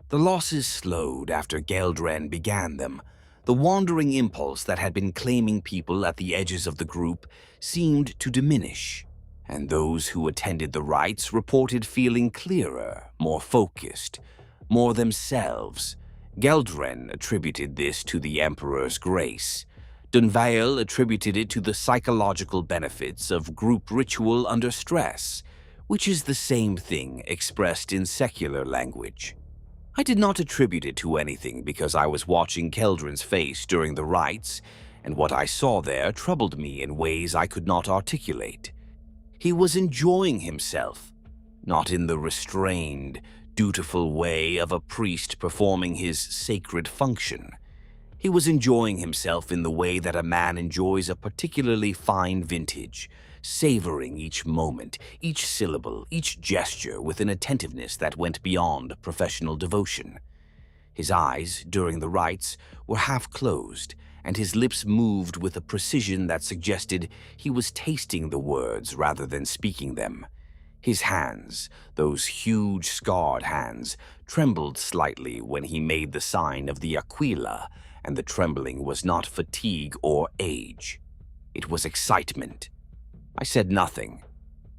The losses slowed after Geldren began them. The wandering impulse that had been claiming people at the edges of the group seemed to diminish, and those who attended the rites reported feeling clearer, more focused, more themselves. Geldren attributed this to the Emperor's grace. Dunvale attributed it to the psychological benefits of group ritual under stress, which is the same thing expressed in secular language. I did not attribute it to anything because I was watching Geldren's face during the rites, and what I saw there troubled me in ways I could not articulate. He was enjoying himself, not in the restrained, dutiful way of a priest performing his sacred function. He was enjoying himself in the way that a man enjoys a particularly fine vintage, savoring each moment, each syllable, each gesture with an attentiveness that went beyond professional devotion. His eyes, during the rites, were half closed, and his lips moved with a precision that suggested he was tasting the words rather than speaking them. His hands, those huge scarred hands, trembled slightly when he made the sign of the Aquila, and the trembling was not fatigue or age. It was excitement. I said nothing.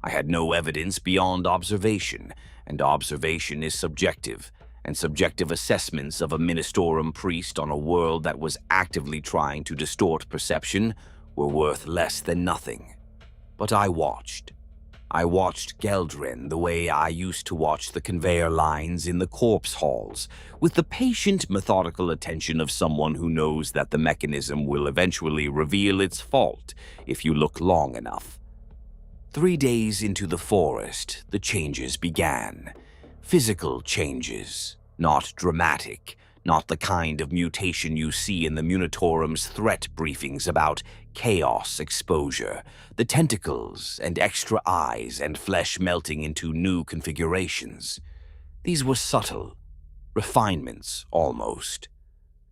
I had no evidence beyond observation, and observation is subjective, and subjective assessments of a Ministorum priest on a world that was actively trying to distort perception were worth less than nothing. But I watched. I watched Geldrin the way I used to watch the conveyor lines in the corpse halls, with the patient, methodical attention of someone who knows that the mechanism will eventually reveal its fault if you look long enough. 3 days into the forest, the changes began. Physical changes, not dramatic, not the kind of mutation you see in the Ministorum's threat briefings about chaos exposure, the tentacles and extra eyes and flesh melting into new configurations. These were subtle, refinements almost.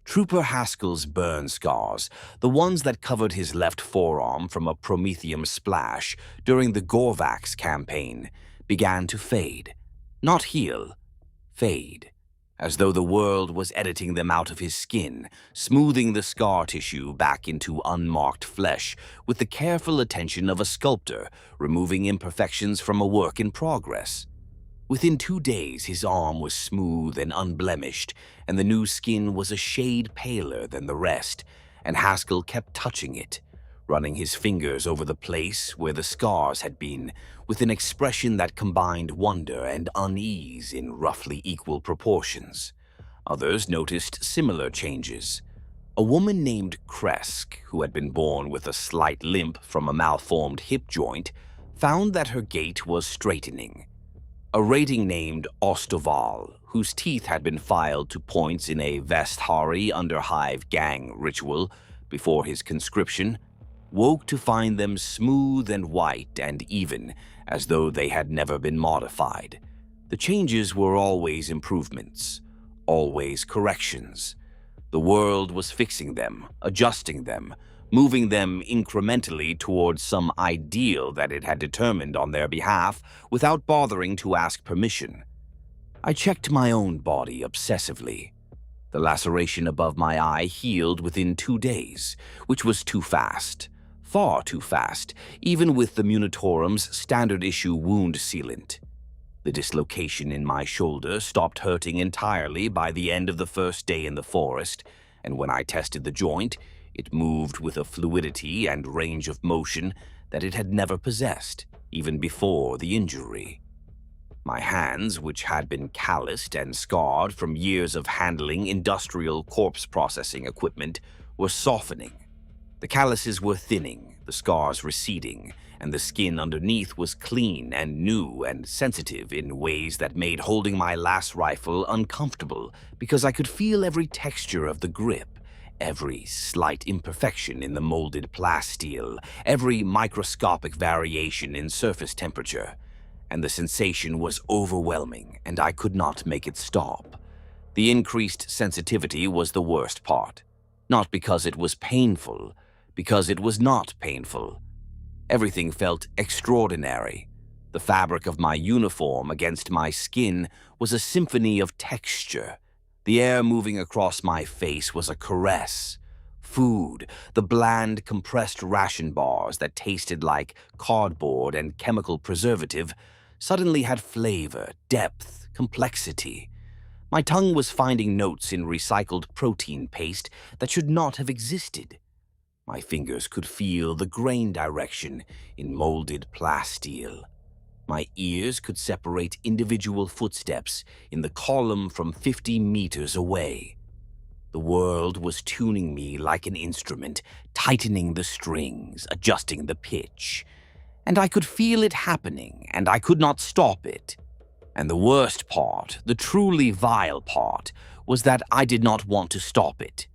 Trooper Haskell's burn scars, the ones that covered his left forearm from a promethium splash during the Gorvax campaign, began to fade. Not heal, fade. As though the world was editing them out of his skin, smoothing the scar tissue back into unmarked flesh with the careful attention of a sculptor removing imperfections from a work in progress. Within 2 days, his arm was smooth and unblemished, and the new skin was a shade paler than the rest, and Haskell kept touching it, running his fingers over the place where the scars had been, with an expression that combined wonder and unease in roughly equal proportions. Others noticed similar changes. A woman named Kresk, who had been born with a slight limp from a malformed hip joint, found that her gait was straightening. A rating named Ostoval, whose teeth had been filed to points in a Vesthari underhive gang ritual before his conscription, woke to find them smooth and white and even, as though they had never been modified. The changes were always improvements, always corrections. The world was fixing them, adjusting them, moving them incrementally towards some ideal that it had determined on their behalf without bothering to ask permission. I checked my own body obsessively. The laceration above my eye healed within 2 days, which was too fast. Far too fast, even with the Ministorum's standard-issue wound sealant. The dislocation in my shoulder stopped hurting entirely by the end of the first day in the forest, and when I tested the joint, it moved with a fluidity and range of motion that it had never possessed, even before the injury. My hands, which had been calloused and scarred from years of handling industrial corpse processing equipment, were softening. The calluses were thinning, the scars receding, and the skin underneath was clean and new and sensitive in ways that made holding my last rifle uncomfortable because I could feel every texture of the grip, every slight imperfection in the molded plasteel, every microscopic variation in surface temperature, and the sensation was overwhelming, and I could not make it stop. The increased sensitivity was the worst part, not because it was painful, because it was not painful. Everything felt extraordinary. The fabric of my uniform against my skin was a symphony of texture. The air moving across my face was a caress. Food, the bland, compressed ration bars that tasted like cardboard and chemical preservative, suddenly had flavor, depth, complexity. My tongue was finding notes in recycled protein paste that should not have existed. My fingers could feel the grain direction in molded plasteel. My ears could separate individual footsteps in the column from 50 meters away. The world was tuning me like an instrument, tightening the strings, adjusting the pitch. And I could feel it happening, and I could not stop it. And the worst part, the truly vile part, was that I did not want to stop it.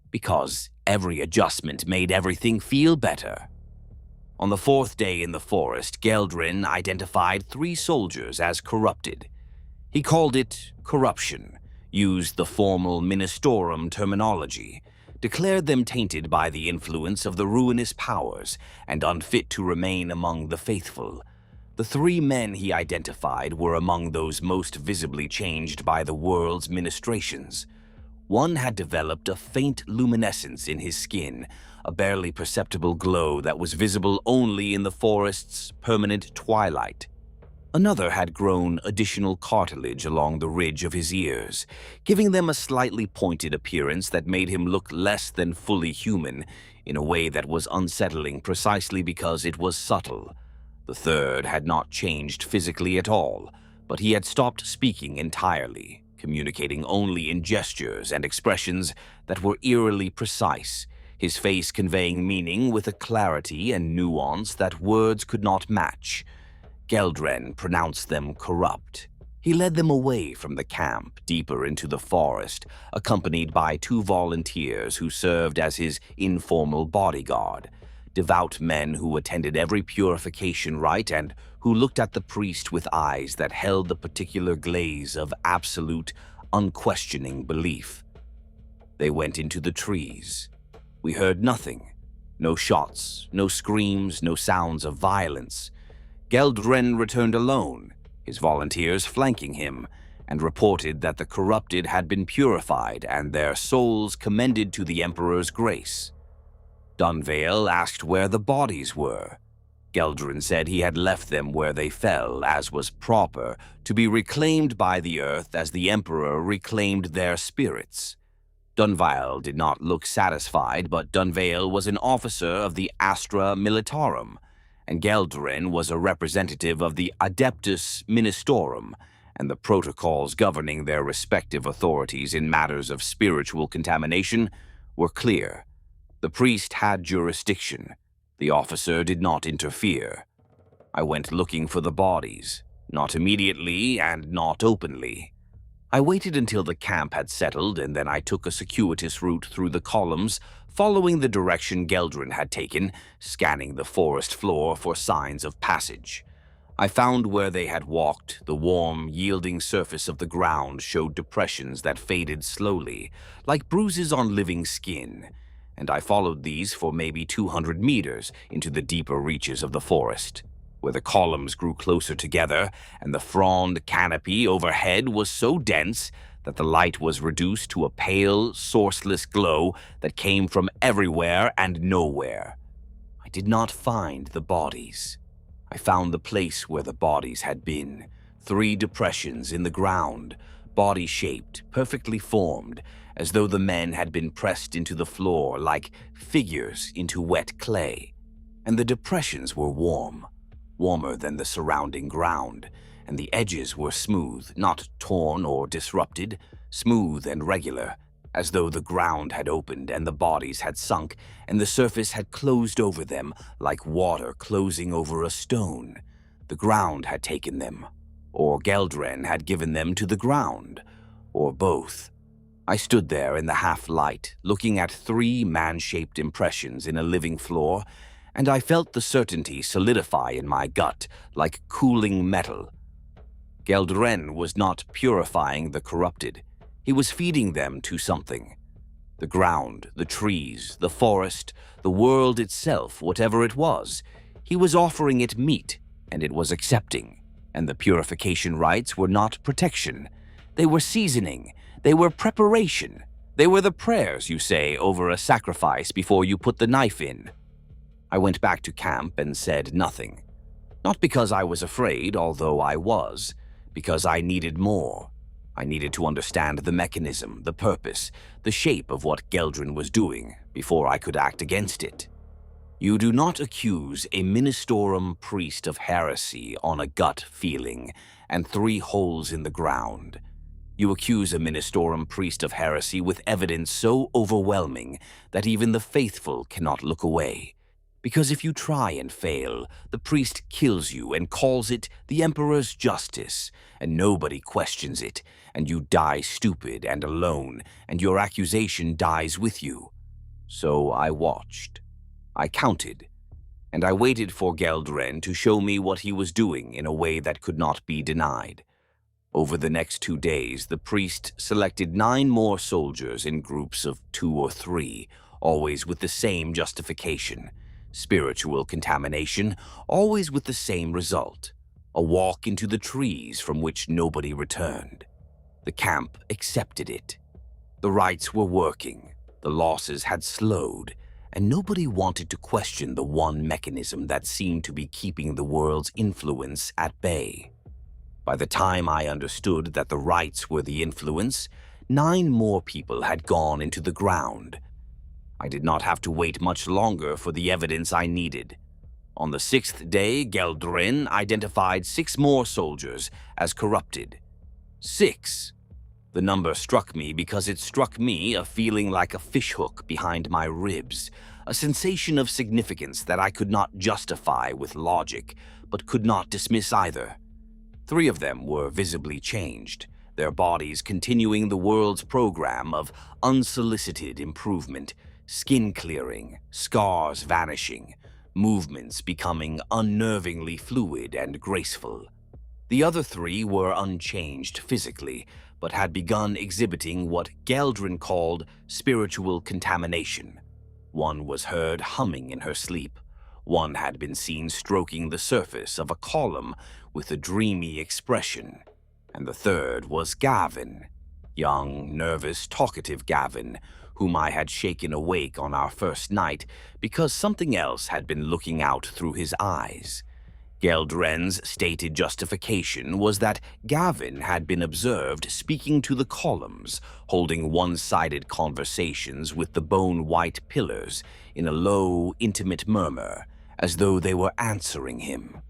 Because every adjustment made everything feel better. On the 4th day in the forest, Geldrin identified 3 soldiers as corrupted. He called it corruption, used the formal Ministorum terminology, declared them tainted by the influence of the ruinous powers and unfit to remain among the faithful. The 3 men he identified were among those most visibly changed by the world's ministrations. One had developed a faint luminescence in his skin, a barely perceptible glow that was visible only in the forest's permanent twilight. Another had grown additional cartilage along the ridge of his ears, giving them a slightly pointed appearance that made him look less than fully human, in a way that was unsettling precisely because it was subtle. The third had not changed physically at all, but he had stopped speaking entirely, communicating only in gestures and expressions that were eerily precise, his face conveying meaning with a clarity and nuance that words could not match. Geldren pronounced them corrupt. He led them away from the camp, deeper into the forest, accompanied by 2 volunteers who served as his informal bodyguard, devout men who attended every purification rite and who looked at the priest with eyes that held the particular glaze of absolute, unquestioning belief. They went into the trees. We heard nothing. No shots, no screams, no sounds of violence. Geldren returned alone, his volunteers flanking him, and reported that the corrupted had been purified and their souls commended to the Emperor's grace. Dunvale asked where the bodies were. Geldren said he had left them where they fell, as was proper, to be reclaimed by the earth as the Emperor reclaimed their spirits. Dunvale did not look satisfied, but Dunvale was an officer of the Astra Militarum, and Geldren was a representative of the Adeptus Ministorum, and the protocols governing their respective authorities in matters of spiritual contamination were clear. The priest had jurisdiction. The officer did not interfere. I went looking for the bodies, not immediately and not openly. I waited until the camp had settled, and then I took a circuitous route through the columns, following the direction Geldren had taken, scanning the forest floor for signs of passage. I found where they had walked. The warm, yielding surface of the ground showed depressions that faded slowly, like bruises on living skin, and I followed these for maybe 200 meters into the deeper reaches of the forest, where the columns grew closer together and the frond canopy overhead was so dense that the light was reduced to a pale, sourceless glow that came from everywhere and nowhere. I did not find the bodies. I found the place where the bodies had been. 3 depressions in the ground, body-shaped, perfectly formed, as though the men had been pressed into the floor like figures into wet clay. And the depressions were warm, warmer than the surrounding ground, and the edges were smooth, not torn or disrupted, smooth and regular, as though the ground had opened and the bodies had sunk, and the surface had closed over them like water closing over a stone. The ground had taken them, or Geldren had given them to the ground, or both. I stood there in the half-light, looking at 3 man-shaped impressions in a living floor, and I felt the certainty solidify in my gut like cooling metal. Geldren was not purifying the corrupted. He was feeding them to something. The ground, the trees, the forest, the world itself, whatever it was, he was offering it meat, and it was accepting. And the purification rites were not protection. They were seasoning. They were preparation. They were the prayers you say over a sacrifice before you put the knife in. I went back to camp and said nothing. Not because I was afraid, although I was, because I needed more. I needed to understand the mechanism, the purpose, the shape of what Geldren was doing before I could act against it. You do not accuse a Ministorum priest of heresy on a gut feeling and 3 holes in the ground. You accuse a Ministorum priest of heresy with evidence so overwhelming that even the faithful cannot look away. Because if you try and fail, the priest kills you and calls it the Emperor's justice, and nobody questions it, and you die stupid and alone, and your accusation dies with you. So I watched. I counted, and I waited for Geldren to show me what he was doing in a way that could not be denied. Over the next 2 days, the priest selected 9 more soldiers in groups of 2 or 3, always with the same justification. Spiritual contamination, always with the same result. A walk into the trees from which nobody returned. The camp accepted it. The rites were working, the losses had slowed, and nobody wanted to question the one mechanism that seemed to be keeping the world's influence at bay. By the time I understood that the rites were the influence, 9 more people had gone into the ground. I did not have to wait much longer for the evidence I needed. On the 6th day, Geldren identified 6 more soldiers as corrupted. 6. The number struck me because it struck me a feeling like a fishhook behind my ribs, a sensation of significance that I could not justify with logic, but could not dismiss either. 3 of them were visibly changed, their bodies continuing the world's program of unsolicited improvement, skin clearing, scars vanishing, movements becoming unnervingly fluid and graceful. The other 3 were unchanged physically, but had begun exhibiting what Geldren called spiritual contamination. One was heard humming in her sleep. One had been seen stroking the surface of a column with a dreamy expression. And the third was Gavin, young, nervous, talkative Gavin, whom I had shaken awake on our first night because something else had been looking out through his eyes. Geldren's stated justification was that Gavin had been observed speaking to the columns, holding one-sided conversations with the bone-white pillars in a low, intimate murmur, as though they were answering him.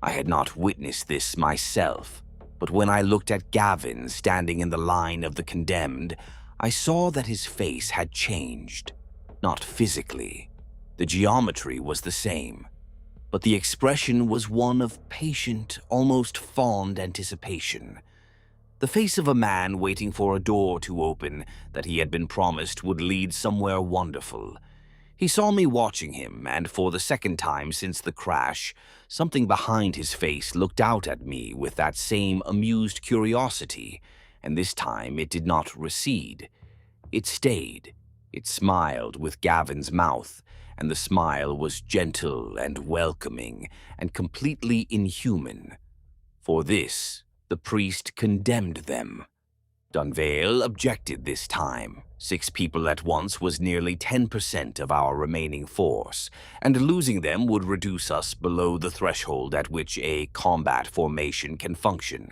I had not witnessed this myself, but when I looked at Gavin standing in the line of the condemned, I saw that his face had changed. Not physically. The geometry was the same, but the expression was one of patient, almost fond anticipation. The face of a man waiting for a door to open that he had been promised would lead somewhere wonderful. He saw me watching him, and for the second time since the crash, something behind his face looked out at me with that same amused curiosity, and this time it did not recede. It stayed. It smiled with Gavin's mouth, and the smile was gentle and welcoming and completely inhuman. For this, the priest condemned them. Dunvale objected this time. 6 people at once was nearly 10% of our remaining force, and losing them would reduce us below the threshold at which a combat formation can function.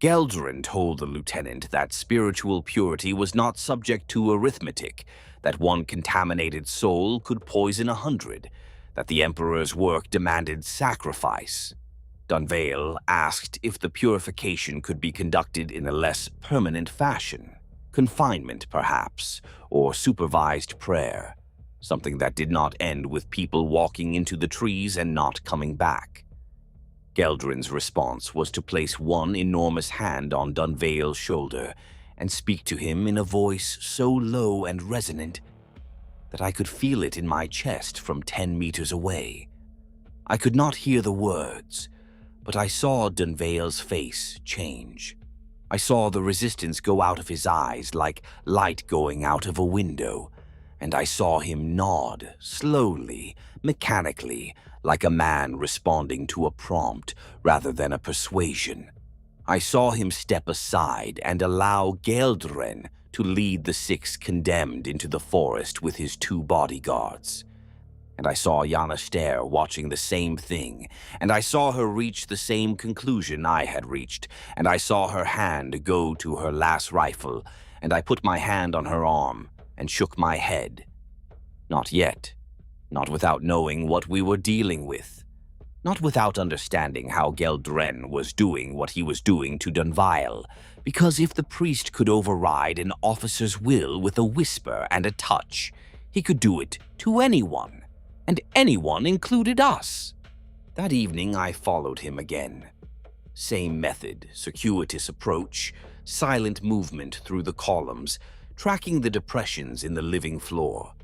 Geldren told the lieutenant that spiritual purity was not subject to arithmetic, that one contaminated soul could poison 100, that the Emperor's work demanded sacrifice. Dunvale asked if the purification could be conducted in a less permanent fashion, confinement perhaps, or supervised prayer, something that did not end with people walking into the trees and not coming back. Geldren's response was to place one enormous hand on Dunvale's shoulder and speak to him in a voice so low and resonant that I could feel it in my chest from 10 meters away. I could not hear the words, but I saw Dunvale's face change. I saw the resistance go out of his eyes like light going out of a window, and I saw him nod, slowly, mechanically, like a man responding to a prompt rather than a persuasion. I saw him step aside and allow Geldren to lead the 6 condemned into the forest with his 2 bodyguards. And I saw Yana stare, watching the same thing, and I saw her reach the same conclusion I had reached, and I saw her hand go to her last rifle, and I put my hand on her arm and shook my head. Not yet. Not without knowing what we were dealing with. Not without understanding how Geldren was doing what he was doing to Dunvale, because if the priest could override an officer's will with a whisper and a touch, he could do it to anyone. And anyone included us. That evening I followed him again. Same method, circuitous approach, silent movement through the columns, tracking the depressions in the living floor.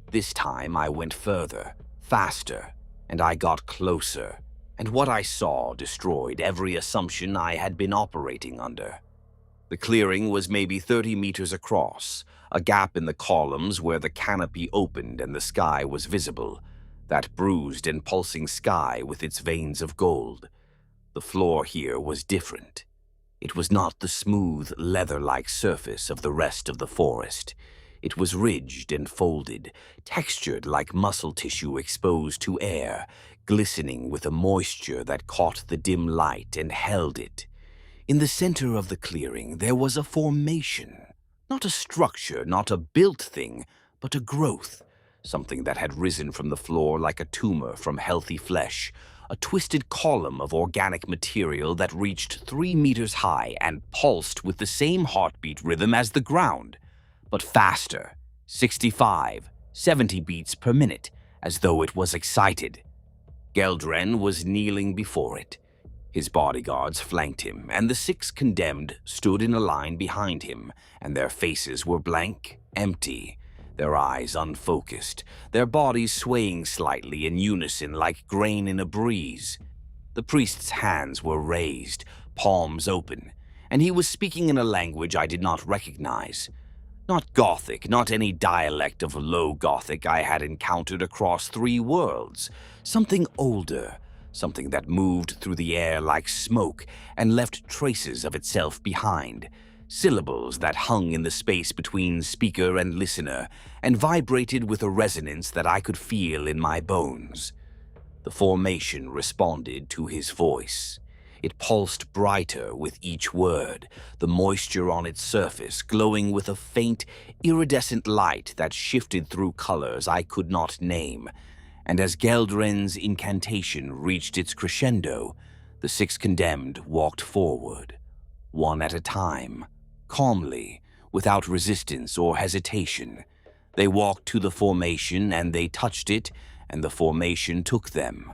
This time I went further, faster, and I got closer, and what I saw destroyed every assumption I had been operating under. The clearing was maybe 30 meters across, a gap in the columns where the canopy opened and the sky was visible. That bruised and pulsing sky with its veins of gold. The The floor here was different. It was not the smooth, leather-like surface of the rest of the forest. It was ridged and folded, textured like muscle tissue exposed to air, glistening with a moisture that caught the dim light and held it. In the center of the clearing, there was a formation. Not a structure, not a built thing, but a growth. Something that had risen from the floor like a tumor from healthy flesh. A twisted column of organic material that reached 3 meters high and pulsed with the same heartbeat rhythm as the ground, but faster, 65, 70 beats per minute, as though it was excited. Geldren was kneeling before it. His bodyguards flanked him, and the 6 condemned stood in a line behind him, and their faces were blank, empty, their eyes unfocused, their bodies swaying slightly in unison like grain in a breeze. The priest's hands were raised, palms open, and he was speaking in a language I did not recognize. Not Gothic, not any dialect of Low Gothic I had encountered across 3 worlds. Something older, something that moved through the air like smoke and left traces of itself behind. Syllables that hung in the space between speaker and listener and vibrated with a resonance that I could feel in my bones. The formation responded to his voice. It pulsed brighter with each word, the moisture on its surface glowing with a faint, iridescent light that shifted through colors I could not name. And as Geldren's incantation reached its crescendo, the 6 condemned walked forward, one at a time, calmly, without resistance or hesitation. They walked to the formation and they touched it, and the formation took them.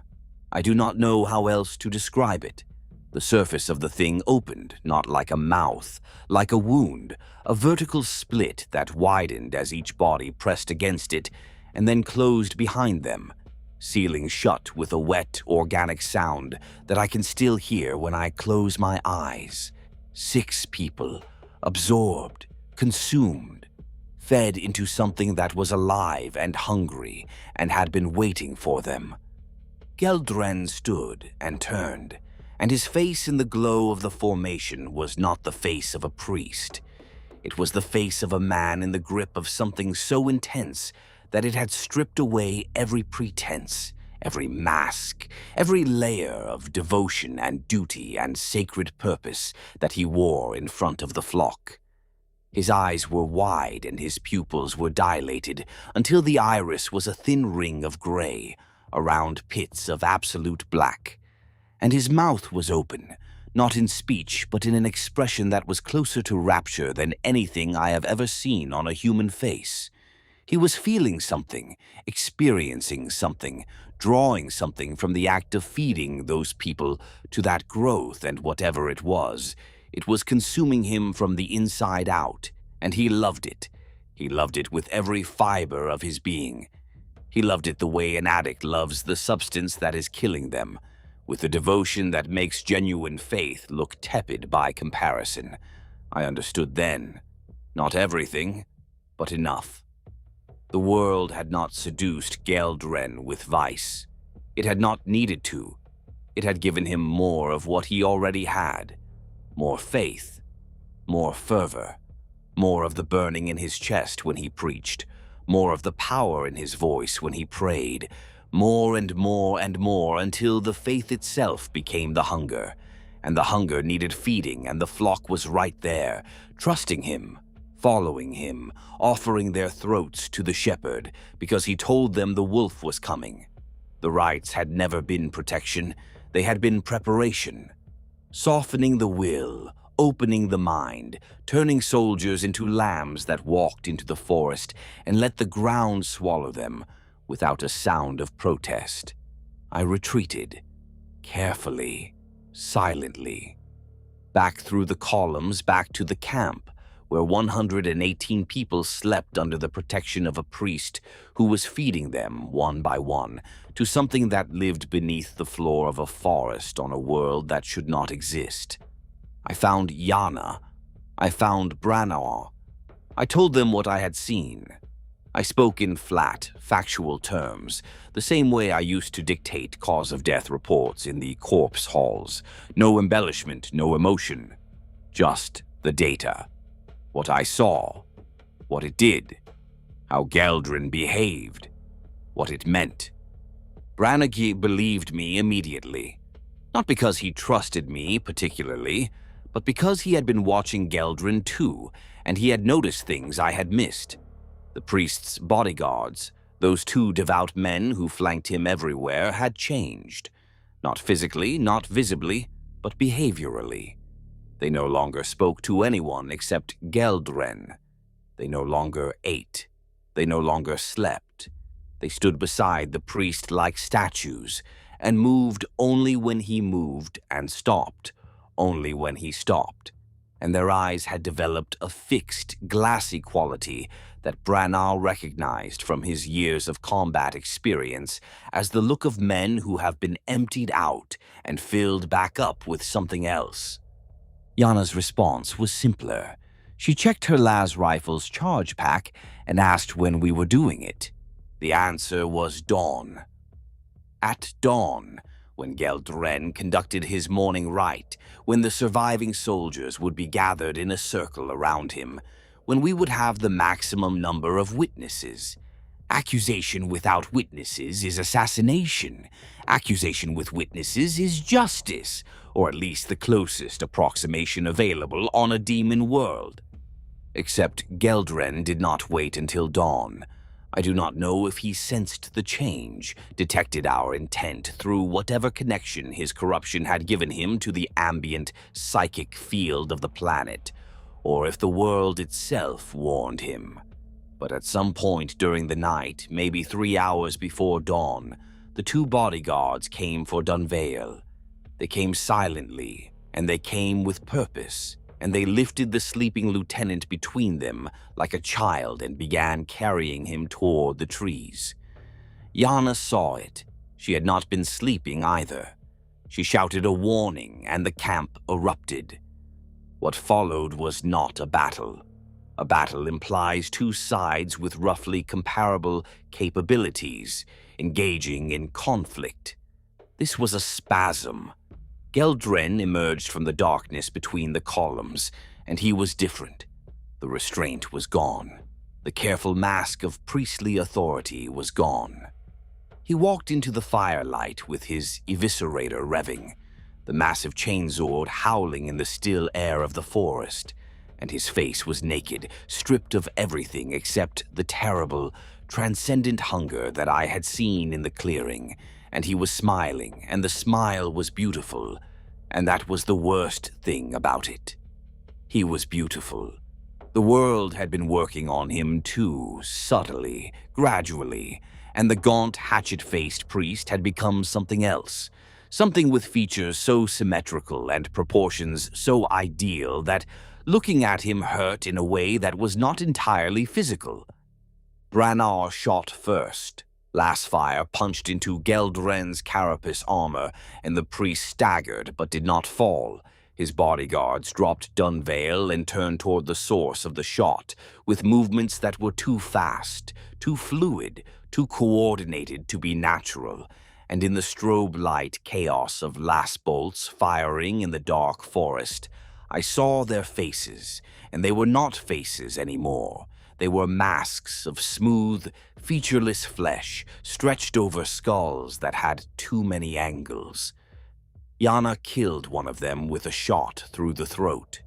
I do not know how else to describe it. The surface of the thing opened, not like a mouth, like a wound, a vertical split that widened as each body pressed against it, and then closed behind them, sealing shut with a wet, organic sound that I can still hear when I close my eyes. 6 people, absorbed, consumed, fed into something that was alive and hungry and had been waiting for them. Geldren stood and turned, and his face in the glow of the formation was not the face of a priest. It was the face of a man in the grip of something so intense that it had stripped away every pretense, every mask, every layer of devotion and duty and sacred purpose that he wore in front of the flock. His eyes were wide and his pupils were dilated until the iris was a thin ring of gray around pits of absolute black. And his mouth was open, not in speech but in an expression that was closer to rapture than anything I have ever seen on a human face. He was feeling something, experiencing something, drawing something from the act of feeding those people to that growth, and whatever it was consuming him from the inside out, and he loved it. He loved it with every fiber of his being. He loved it the way an addict loves the substance that is killing them, with a devotion that makes genuine faith look tepid by comparison. I understood then. Not everything, but enough. The world had not seduced Geldren with vice. It had not needed to. It had given him more of what he already had. More faith, more fervor, more of the burning in his chest when he preached, more of the power in his voice when he prayed, more and more and more until the faith itself became the hunger, and the hunger needed feeding, and the flock was right there, trusting him, following him, offering their throats to the shepherd because he told them the wolf was coming. The rites had never been protection, they had been preparation. Softening the will, opening the mind, turning soldiers into lambs that walked into the forest and let the ground swallow them without a sound of protest. I retreated, carefully, silently, back through the columns, back to the camp, where 118 people slept under the protection of a priest who was feeding them, one by one, to something that lived beneath the floor of a forest on a world that should not exist. I found Yana. I found Branagh. I told them what I had seen. I spoke in flat, factual terms, the same way I used to dictate cause-of-death reports in the corpse halls. No embellishment, no emotion. Just the data. What I saw. What it did. How Geldren behaved. What it meant. Branagh believed me immediately. Not because he trusted me particularly, but because he had been watching Geldren too, and he had noticed things I had missed. The priest's bodyguards, those two devout men who flanked him everywhere, had changed. Not physically, not visibly, but behaviorally. They no longer spoke to anyone except Geldren. They no longer ate. They no longer slept. They stood beside the priest like statues, and moved only when he moved, and stopped only when he stopped. And their eyes had developed a fixed, glassy quality that Branagh recognized from his years of combat experience as the look of men who have been emptied out and filled back up with something else. Yana's response was simpler. She checked her las rifle's charge pack and asked when we were doing it. The answer was dawn. At dawn, when Geldren conducted his morning rite, when the surviving soldiers would be gathered in a circle around him, when we would have the maximum number of witnesses. Accusation without witnesses is assassination. Accusation with witnesses is justice, or at least the closest approximation available on a demon world. Except Geldren did not wait until dawn. I do not know if he sensed the change, detected our intent through whatever connection his corruption had given him to the ambient psychic field of the planet, or if the world itself warned him. But at some point during the night, maybe 3 hours before dawn, the two bodyguards came for Dunvale. They came silently, and they came with purpose, and they lifted the sleeping lieutenant between them like a child and began carrying him toward the trees. Yana saw it. She had not been sleeping either. She shouted a warning, and the camp erupted. What followed was not a battle. A battle implies two sides with roughly comparable capabilities, engaging in conflict. This was a spasm. Geldren emerged from the darkness between the columns, and he was different. The restraint was gone. The careful mask of priestly authority was gone. He walked into the firelight with his eviscerator revving, the massive chainsword howling in the still air of the forest, and his face was naked, stripped of everything except the terrible, transcendent hunger that I had seen in the clearing, and he was smiling, and the smile was beautiful, and that was the worst thing about it. He was beautiful. The world had been working on him too, subtly, gradually, and the gaunt, hatchet-faced priest had become something else, something with features so symmetrical and proportions so ideal that looking at him hurt in a way that was not entirely physical. Branagh shot first. Lasfire punched into Geldren's carapace armor, and the priest staggered but did not fall. His bodyguards dropped Dunvale and turned toward the source of the shot, with movements that were too fast, too fluid, too coordinated to be natural, and in the strobe light chaos of las bolts firing in the dark forest, I saw their faces, and they were not faces anymore. They were masks of smooth, featureless flesh stretched over skulls that had too many angles. Yana killed one of them with a shot through the throat.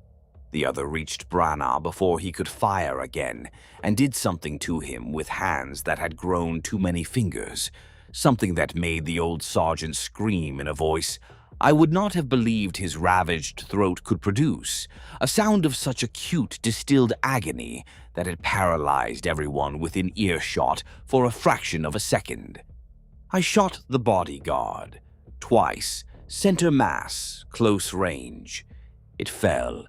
The other reached Branagh before he could fire again, and did something to him with hands that had grown too many fingers, something that made the old sergeant scream in a voice I would not have believed his ravaged throat could produce, a sound of such acute, distilled agony that it paralyzed everyone within earshot for a fraction of a second. I shot the bodyguard, twice, center mass, close range. It fell.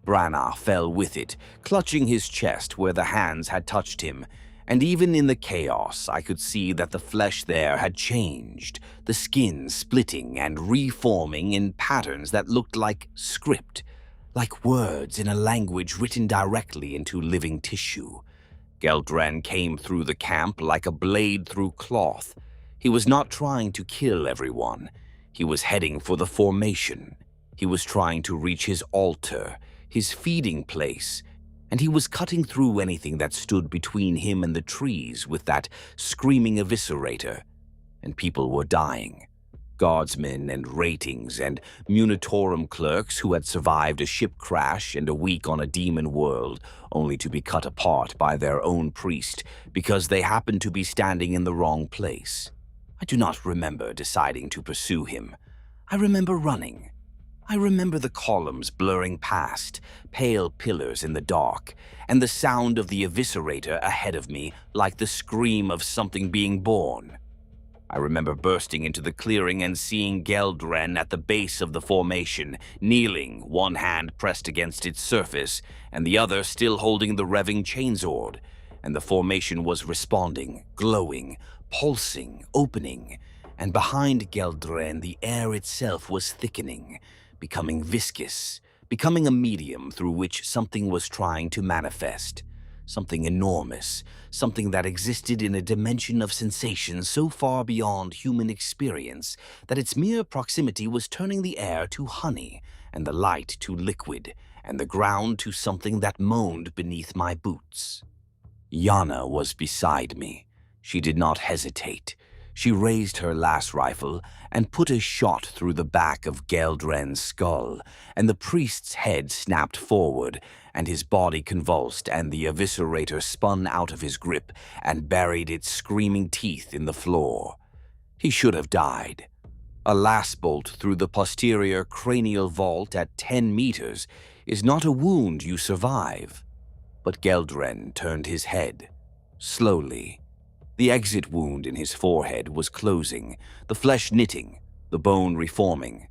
Branagh fell with it, clutching his chest where the hands had touched him, and even in the chaos I could see that the flesh there had changed, the skin splitting and reforming in patterns that looked like script, like words in a language written directly into living tissue. Geldren came through the camp like a blade through cloth. He was not trying to kill everyone. He was heading for the formation. He was trying to reach his altar, his feeding place, and he was cutting through anything that stood between him and the trees with that screaming eviscerator. And people were dying. Guardsmen and ratings and Ministorum clerks who had survived a ship crash and a week on a demon world only to be cut apart by their own priest because they happened to be standing in the wrong place. I do not remember deciding to pursue him. I remember running. I remember the columns blurring past, pale pillars in the dark, and the sound of the eviscerator ahead of me like the scream of something being born. I remember bursting into the clearing and seeing Geldren at the base of the formation, kneeling, one hand pressed against its surface, and the other still holding the revving chainsword. And the formation was responding, glowing, pulsing, opening, and behind Geldren the air itself was thickening, becoming viscous, becoming a medium through which something was trying to manifest. Something enormous, something that existed in a dimension of sensation so far beyond human experience that its mere proximity was turning the air to honey, and the light to liquid, and the ground to something that moaned beneath my boots. Yana was beside me. She did not hesitate. She raised her las rifle and put a shot through the back of Geldren's skull, and the priest's head snapped forward, and his body convulsed, and the eviscerator spun out of his grip and buried its screaming teeth in the floor. He should have died. A las bolt through the posterior cranial vault at 10 meters is not a wound you survive. But Geldren turned his head, slowly. The exit wound in his forehead was closing, the flesh knitting, the bone reforming.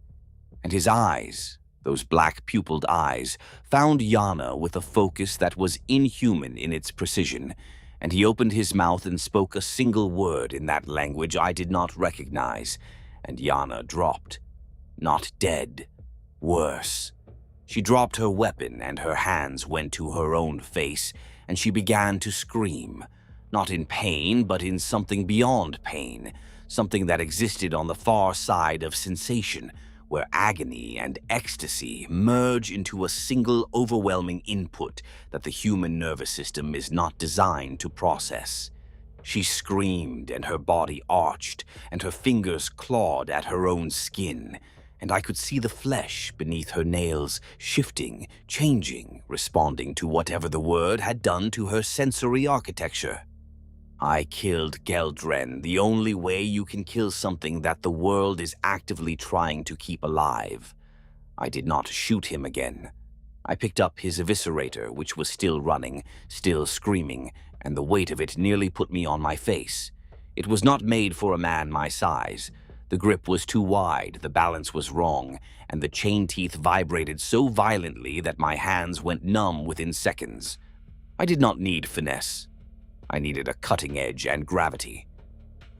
And his eyes, those black-pupilled eyes, found Yana with a focus that was inhuman in its precision, and he opened his mouth and spoke a single word in that language I did not recognize, and Yana dropped. Not dead. Worse. She dropped her weapon and her hands went to her own face, and she began to scream. Not in pain, but in something beyond pain, something that existed on the far side of sensation, where agony and ecstasy merge into a single overwhelming input that the human nervous system is not designed to process. She screamed, and her body arched, and her fingers clawed at her own skin, and I could see the flesh beneath her nails shifting, changing, responding to whatever the word had done to her sensory architecture. I killed Geldren the only way you can kill something that the world is actively trying to keep alive. I did not shoot him again. I picked up his eviscerator, which was still running, still screaming, and the weight of it nearly put me on my face. It was not made for a man my size. The grip was too wide, the balance was wrong, and the chain teeth vibrated so violently that my hands went numb within seconds. I did not need finesse. I needed a cutting edge and gravity.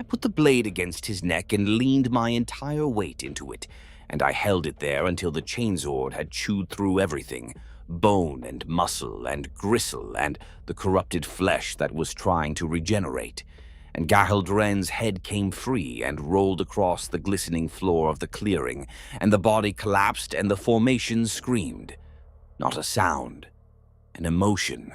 I put the blade against his neck and leaned my entire weight into it, and I held it there until the chainsword had chewed through everything, bone and muscle and gristle and the corrupted flesh that was trying to regenerate, and Geldren's head came free and rolled across the glistening floor of the clearing, and the body collapsed and the formation screamed. Not a sound, an emotion.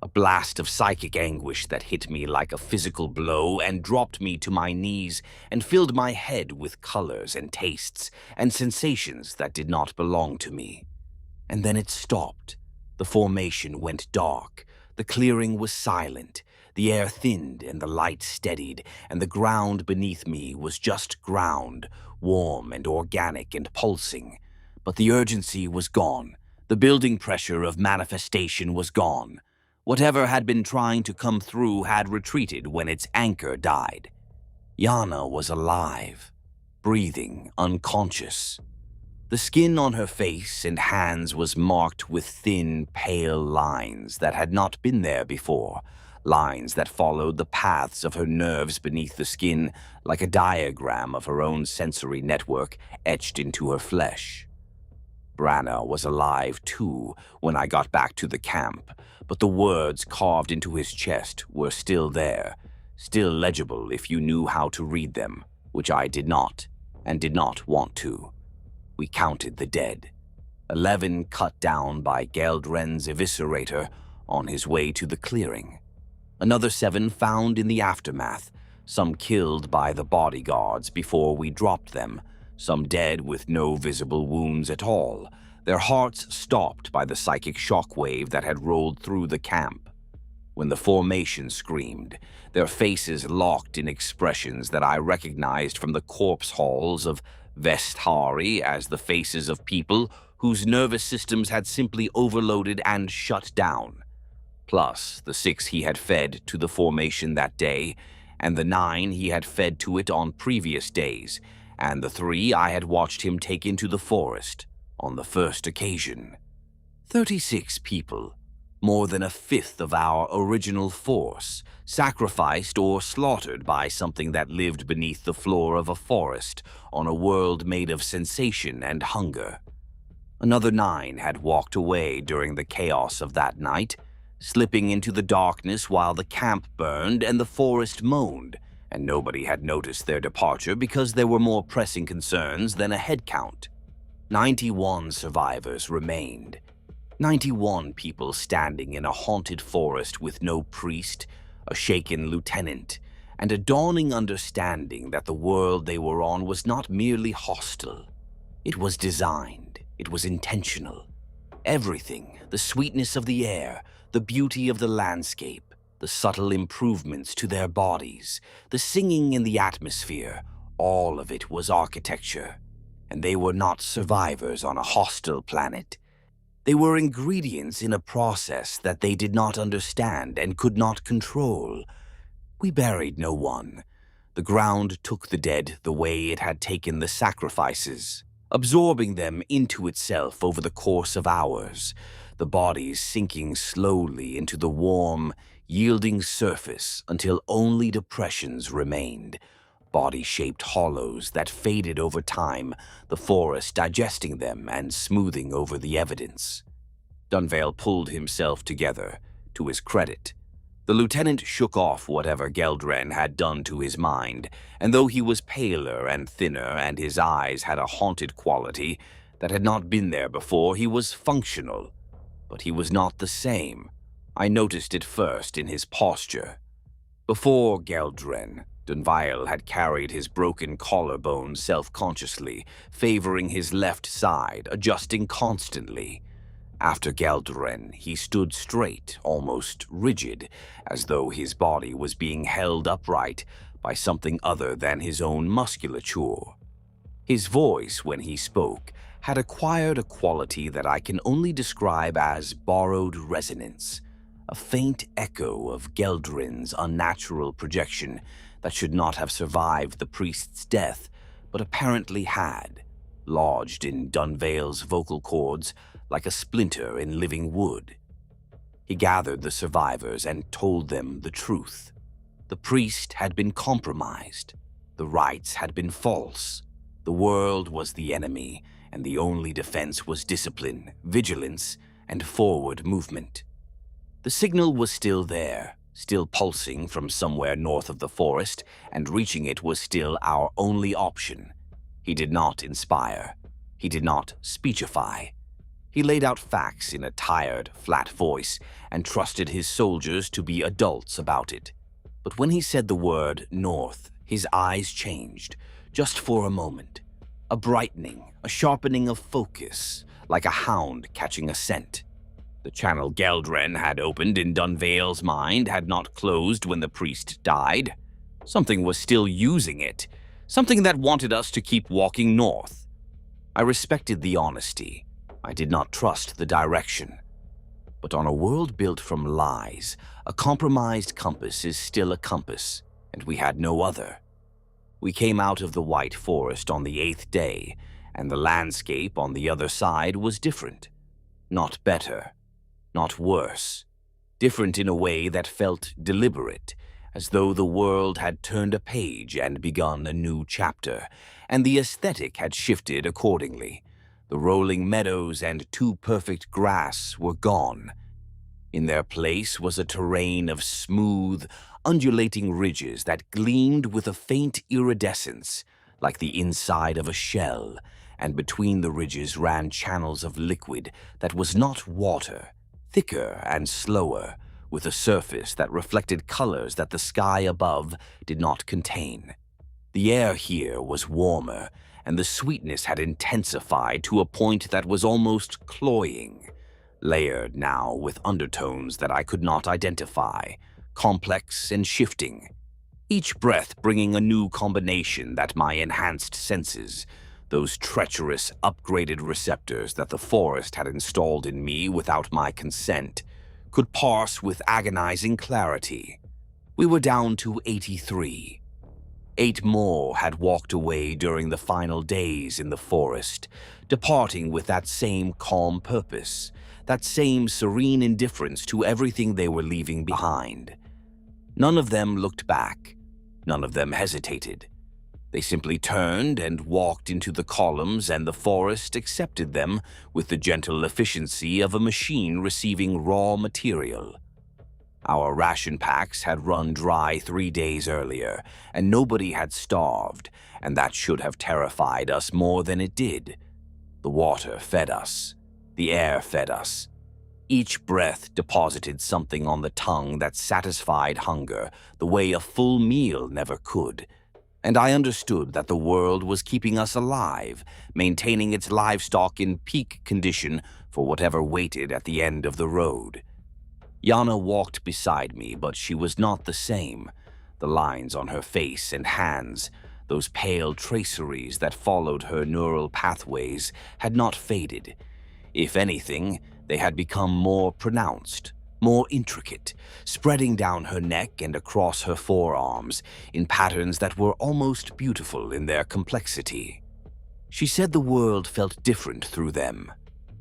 A blast of psychic anguish that hit me like a physical blow and dropped me to my knees and filled my head with colors and tastes and sensations that did not belong to me. And then it stopped. The formation went dark. The clearing was silent. The air thinned and the light steadied, and the ground beneath me was just ground, warm and organic and pulsing. But the urgency was gone. The building pressure of manifestation was gone. Whatever had been trying to come through had retreated when its anchor died. Yana was alive, breathing, unconscious. The skin on her face and hands was marked with thin, pale lines that had not been there before, lines that followed the paths of her nerves beneath the skin like a diagram of her own sensory network etched into her flesh. Branna was alive too when I got back to the camp, but the words carved into his chest were still there, still legible if you knew how to read them, which I did not, and did not want to. We counted the dead. 11 cut down by Geldren's eviscerator on his way to the clearing. Another 7 found in the aftermath, some killed by the bodyguards before we dropped them, some dead with no visible wounds at all, their hearts stopped by the psychic shockwave that had rolled through the camp. When the formation screamed, their faces locked in expressions that I recognized from the corpse halls of Vesthari as the faces of people whose nervous systems had simply overloaded and shut down. Plus the 6 he had fed to the formation that day, and the 9 he had fed to it on previous days, and the 3 I had watched him take into the forest on the first occasion. 36 people, more than a fifth of our original force, sacrificed or slaughtered by something that lived beneath the floor of a forest on a world made of sensation and hunger. Another 9 had walked away during the chaos of that night, slipping into the darkness while the camp burned and the forest moaned, and nobody had noticed their departure because there were more pressing concerns than a head count. 91 survivors remained. 91 people standing in a haunted forest with no priest, a shaken lieutenant, and a dawning understanding that the world they were on was not merely hostile. It was designed. It was intentional. Everything, the sweetness of the air, the beauty of the landscape, the subtle improvements to their bodies, the singing in the atmosphere, all of it was architecture. And they were not survivors on a hostile planet. They were ingredients in a process that they did not understand and could not control. We buried no one. The ground took the dead the way it had taken the sacrifices, absorbing them into itself over the course of hours, the bodies sinking slowly into the warm, yielding surface until only depressions remained, body-shaped hollows that faded over time, the forest digesting them and smoothing over the evidence. Dunvale pulled himself together, to his credit. The lieutenant shook off whatever Geldren had done to his mind, and though he was paler and thinner and his eyes had a haunted quality that had not been there before, he was functional. But he was not the same. I noticed it first in his posture. Before Geldren, Dunvale had carried his broken collarbone self-consciously, favoring his left side, adjusting constantly. After Geldren, he stood straight, almost rigid, as though his body was being held upright by something other than his own musculature. His voice, when he spoke, had acquired a quality that I can only describe as borrowed resonance, a faint echo of Geldren's unnatural projection that should not have survived the priest's death, but apparently had, lodged in Dunvale's vocal cords like a splinter in living wood. He gathered the survivors and told them the truth. The priest had been compromised. The rites had been false. The world was the enemy, and the only defense was discipline, vigilance, and forward movement. The signal was still there, still pulsing from somewhere north of the forest, and reaching it was still our only option. He did not inspire. He did not speechify. He laid out facts in a tired, flat voice and trusted his soldiers to be adults about it. But when he said the word north, his eyes changed, just for a moment. A brightening, a sharpening of focus, like a hound catching a scent. The channel Geldren had opened in Dunvale's mind had not closed when the priest died. Something was still using it, something that wanted us to keep walking north. I respected the honesty. I did not trust the direction. But on a world built from lies, a compromised compass is still a compass, and we had no other. We came out of the White Forest on the 8th day, and the landscape on the other side was different. Not better, not worse. Different in a way that felt deliberate, as though the world had turned a page and begun a new chapter, and the aesthetic had shifted accordingly. The rolling meadows and too-perfect grass were gone. In their place was a terrain of smooth, undulating ridges that gleamed with a faint iridescence, like the inside of a shell, and between the ridges ran channels of liquid that was not water, thicker and slower, with a surface that reflected colors that the sky above did not contain. The air here was warmer, and the sweetness had intensified to a point that was almost cloying, layered now with undertones that I could not identify, complex and shifting, each breath bringing a new combination that my enhanced senses, those treacherous, upgraded receptors that the forest had installed in me without my consent, could parse with agonizing clarity. We were down to 83. 8 more had walked away during the final days in the forest, departing with that same calm purpose, that same serene indifference to everything they were leaving behind. None of them looked back. None of them hesitated. They simply turned and walked into the columns, and the forest accepted them with the gentle efficiency of a machine receiving raw material. Our ration packs had run dry 3 days earlier, and nobody had starved, and that should have terrified us more than it did. The water fed us. The air fed us. Each breath deposited something on the tongue that satisfied hunger the way a full meal never could. And I understood that the world was keeping us alive, maintaining its livestock in peak condition for whatever waited at the end of the road. Yana walked beside me, but she was not the same. The lines on her face and hands, those pale traceries that followed her neural pathways, had not faded. If anything, they had become more pronounced, more intricate, spreading down her neck and across her forearms in patterns that were almost beautiful in their complexity. She said the world felt different through them.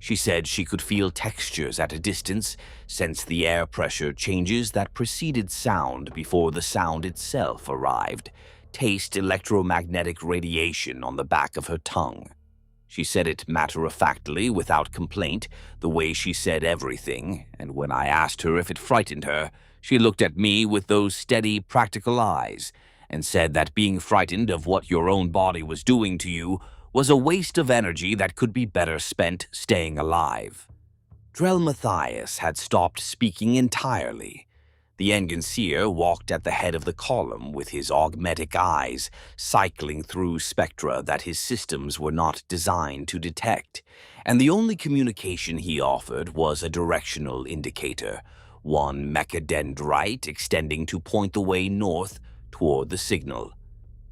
She said she could feel textures at a distance, sense the air pressure changes that preceded sound before the sound itself arrived, taste electromagnetic radiation on the back of her tongue. She said it matter-of-factly, without complaint, the way she said everything, and when I asked her if it frightened her, she looked at me with those steady, practical eyes, and said that being frightened of what your own body was doing to you was a waste of energy that could be better spent staying alive. Drell Matthias had stopped speaking entirely. The Engenseer walked at the head of the column with his augmetic eyes, cycling through spectra that his systems were not designed to detect, and the only communication he offered was a directional indicator, one mechadendrite extending to point the way north toward the signal.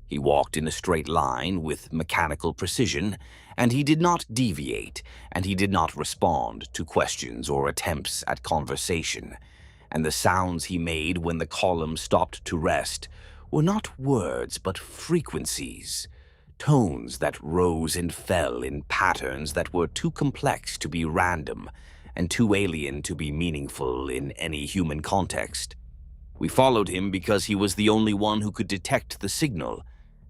He walked in a straight line with mechanical precision, and he did not deviate, and he did not respond to questions or attempts at conversation. And the sounds he made when the column stopped to rest were not words but frequencies, tones that rose and fell in patterns that were too complex to be random and too alien to be meaningful in any human context. We followed him because he was the only one who could detect the signal,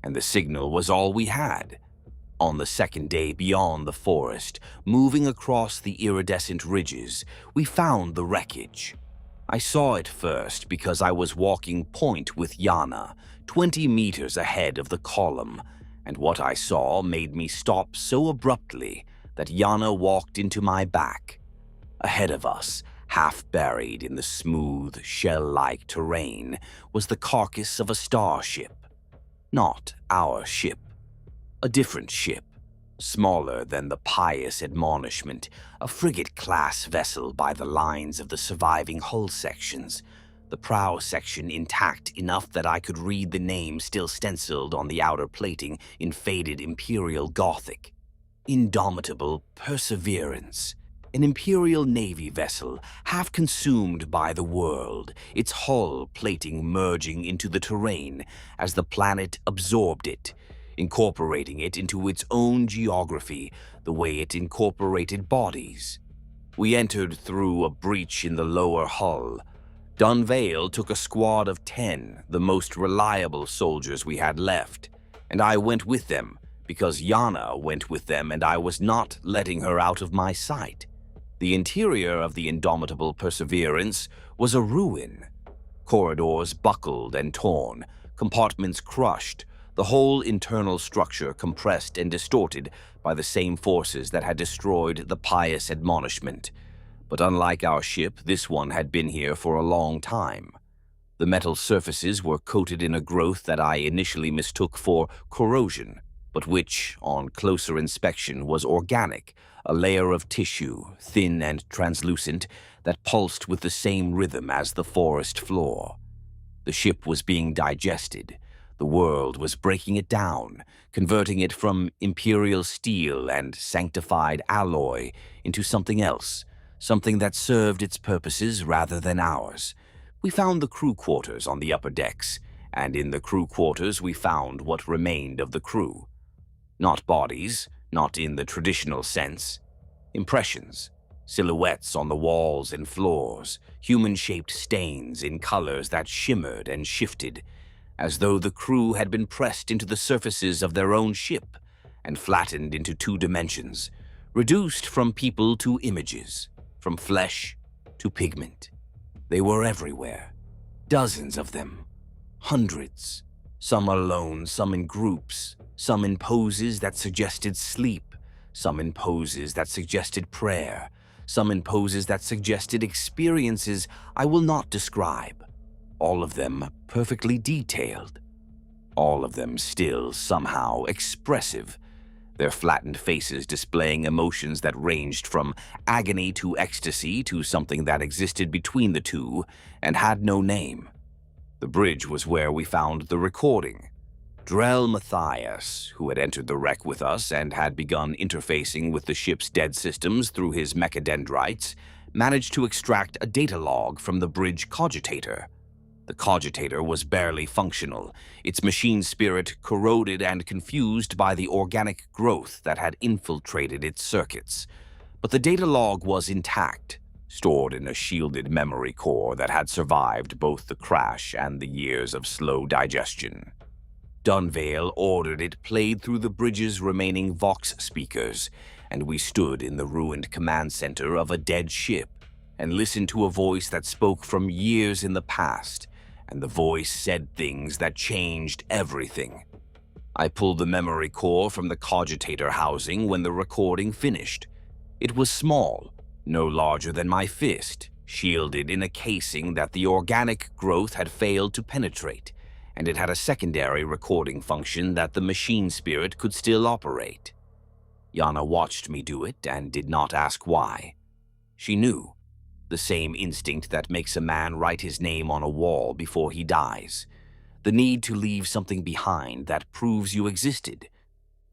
and the signal was all we had. On the second day beyond the forest, moving across the iridescent ridges, we found the wreckage. I saw it first because I was walking point with Yana, 20 meters ahead of the column, and what I saw made me stop so abruptly that Yana walked into my back. Ahead of us, half buried in the smooth, shell-like terrain, was the carcass of a starship. Not our ship. A different ship. Smaller than the Pious Admonishment, a frigate-class vessel by the lines of the surviving hull sections, the prow section intact enough that I could read the name still stenciled on the outer plating in faded Imperial Gothic. Indomitable Perseverance. An Imperial Navy vessel, half consumed by the world, its hull plating merging into the terrain as the planet absorbed it, incorporating it into its own geography the way it incorporated bodies. We entered through a breach in the lower hull. Dunvale took a squad of 10, the most reliable soldiers we had left, and I went with them, because Yana went with them and I was not letting her out of my sight. The interior of the indomitable Perseverance was a ruin. Corridors buckled and torn, compartments crushed, the whole internal structure compressed and distorted by the same forces that had destroyed the Pious Admonishment. But unlike our ship, this one had been here for a long time. The metal surfaces were coated in a growth that I initially mistook for corrosion, but which, on closer inspection, was organic, a layer of tissue, thin and translucent, that pulsed with the same rhythm as the forest floor. The ship was being digested. The world was breaking it down, converting it from Imperial steel and sanctified alloy into something else, something that served its purposes rather than ours. We found the crew quarters on the upper decks, and in the crew quarters we found what remained of the crew. Not bodies, not in the traditional sense. Impressions, silhouettes on the walls and floors, human-shaped stains in colors that shimmered and shifted, as though the crew had been pressed into the surfaces of their own ship and flattened into 2 dimensions, reduced from people to images, from flesh to pigment. They were everywhere, dozens of them, hundreds, some alone, some in groups, some in poses that suggested sleep, some in poses that suggested prayer, some in poses that suggested experiences I will not describe. All of them perfectly detailed. All of them still somehow expressive, their flattened faces displaying emotions that ranged from agony to ecstasy to something that existed between the two and had no name. The bridge was where we found the recording. Drell Matthias, who had entered the wreck with us and had begun interfacing with the ship's dead systems through his mechadendrites, managed to extract a data log from the bridge cogitator. The cogitator was barely functional, its machine spirit corroded and confused by the organic growth that had infiltrated its circuits. But the data log was intact, stored in a shielded memory core that had survived both the crash and the years of slow digestion. Dunvale ordered it played through the bridge's remaining Vox speakers, and we stood in the ruined command center of a dead ship and listened to a voice that spoke from years in the past, and the voice said things that changed everything. I pulled the memory core from the cogitator housing when the recording finished. It was small, no larger than my fist, shielded in a casing that the organic growth had failed to penetrate, and it had a secondary recording function that the machine spirit could still operate. Yana watched me do it and did not ask why. She knew. The same instinct that makes a man write his name on a wall before he dies. The need to leave something behind that proves you existed.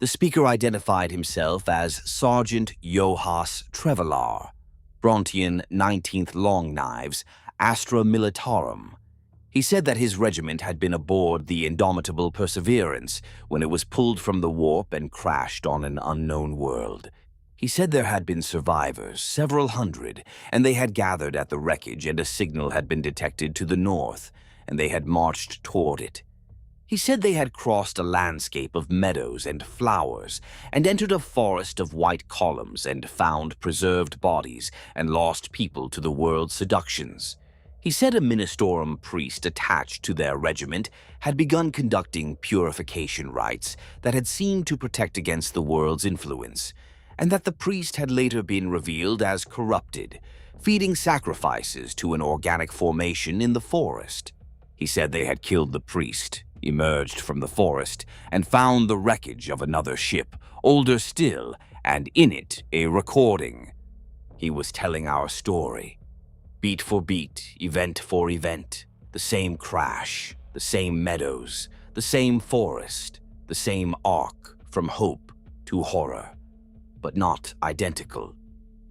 The speaker identified himself as Sergeant Johas Trevelar, Brontian 19th Long Knives, Astra Militarum. He said that his regiment had been aboard the indomitable Perseverance when it was pulled from the warp and crashed on an unknown world. He said there had been survivors, several hundred, and they had gathered at the wreckage and a signal had been detected to the north, and they had marched toward it. He said they had crossed a landscape of meadows and flowers and entered a forest of white columns and found preserved bodies and lost people to the world's seductions. He said a Ministorum priest attached to their regiment had begun conducting purification rites that had seemed to protect against the world's influence, and that the priest had later been revealed as corrupted, feeding sacrifices to an organic formation in the forest. He said they had killed the priest, emerged from the forest, and found the wreckage of another ship, older still, and in it a recording. He was telling our story. Beat for beat, event for event, the same crash, the same meadows, the same forest, the same arc from hope to horror. But not identical.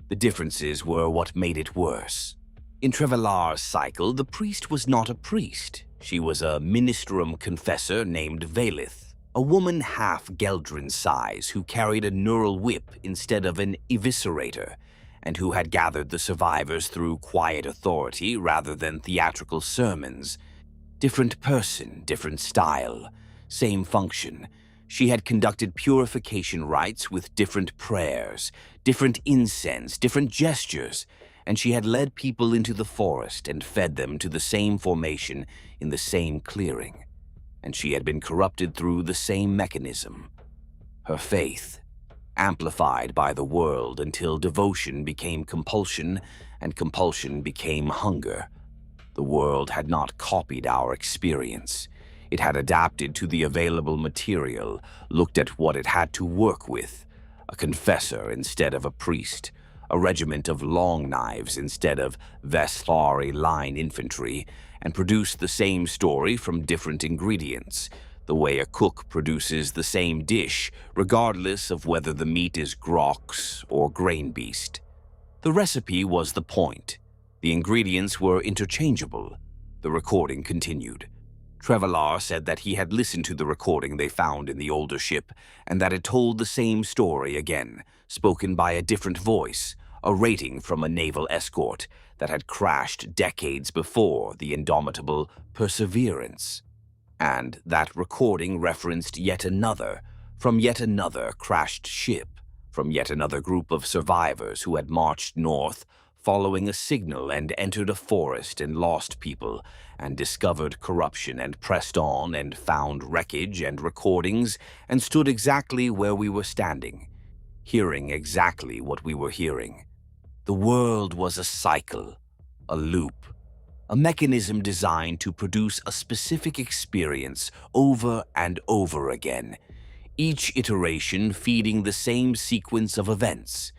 The differences were what made it worse. In Trevelar's cycle, the priest was not a priest. She was a Ministorum confessor named Valith, a woman half Geldrin size who carried a neural whip instead of an eviscerator, and who had gathered the survivors through quiet authority rather than theatrical sermons. Different person, different style, same function. She had conducted purification rites with different prayers, different incense, different gestures, and she had led people into the forest and fed them to the same formation in the same clearing. And she had been corrupted through the same mechanism. Her faith, amplified by the world until devotion became compulsion and compulsion became hunger. The world had not copied our experience. It had adapted to the available material, looked at what it had to work with. A confessor instead of a priest, a regiment of long knives instead of Vesthari Line Infantry, and produced the same story from different ingredients, the way a cook produces the same dish, regardless of whether the meat is grox or grain beast. The recipe was the point. The ingredients were interchangeable. The recording continued. Trevelar said that he had listened to the recording they found in the older ship, and that it told the same story again, spoken by a different voice, a rating from a naval escort that had crashed decades before the indomitable Perseverance. And that recording referenced yet another, from yet another crashed ship, from yet another group of survivors who had marched north, following a signal and entered a forest and lost people, and discovered corruption and pressed on and found wreckage and recordings and stood exactly where we were standing, hearing exactly what we were hearing. The world was a cycle, a loop, a mechanism designed to produce a specific experience over and over again, each iteration feeding the same sequence of events,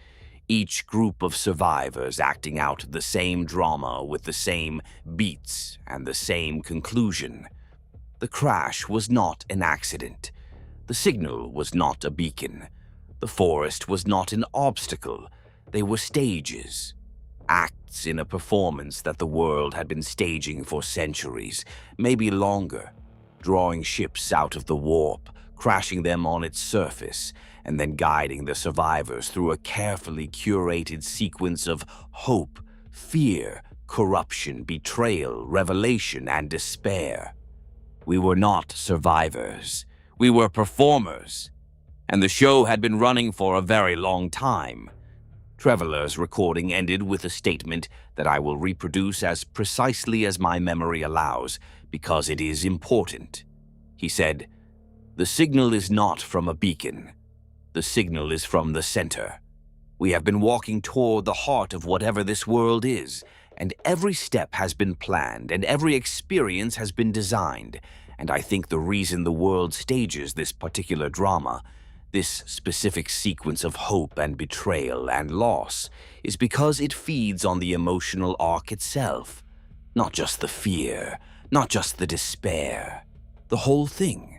each group of survivors acting out the same drama with the same beats and the same conclusion. The crash was not an accident. The signal was not a beacon. The forest was not an obstacle. They were stages, acts in a performance that the world had been staging for centuries, maybe longer, drawing ships out of the warp, crashing them on its surface, and then guiding the survivors through a carefully curated sequence of hope, fear, corruption, betrayal, revelation, and despair. We were not survivors. We were performers. And the show had been running for a very long time. Trevelar's recording ended with a statement that I will reproduce as precisely as my memory allows, because it is important. He said, "The signal is not from a beacon. The signal is from the center. We have been walking toward the heart of whatever this world is, and every step has been planned, and every experience has been designed, and I think the reason the world stages this particular drama, this specific sequence of hope and betrayal and loss, is because it feeds on the emotional arc itself. Not just the fear, not just the despair. The whole thing.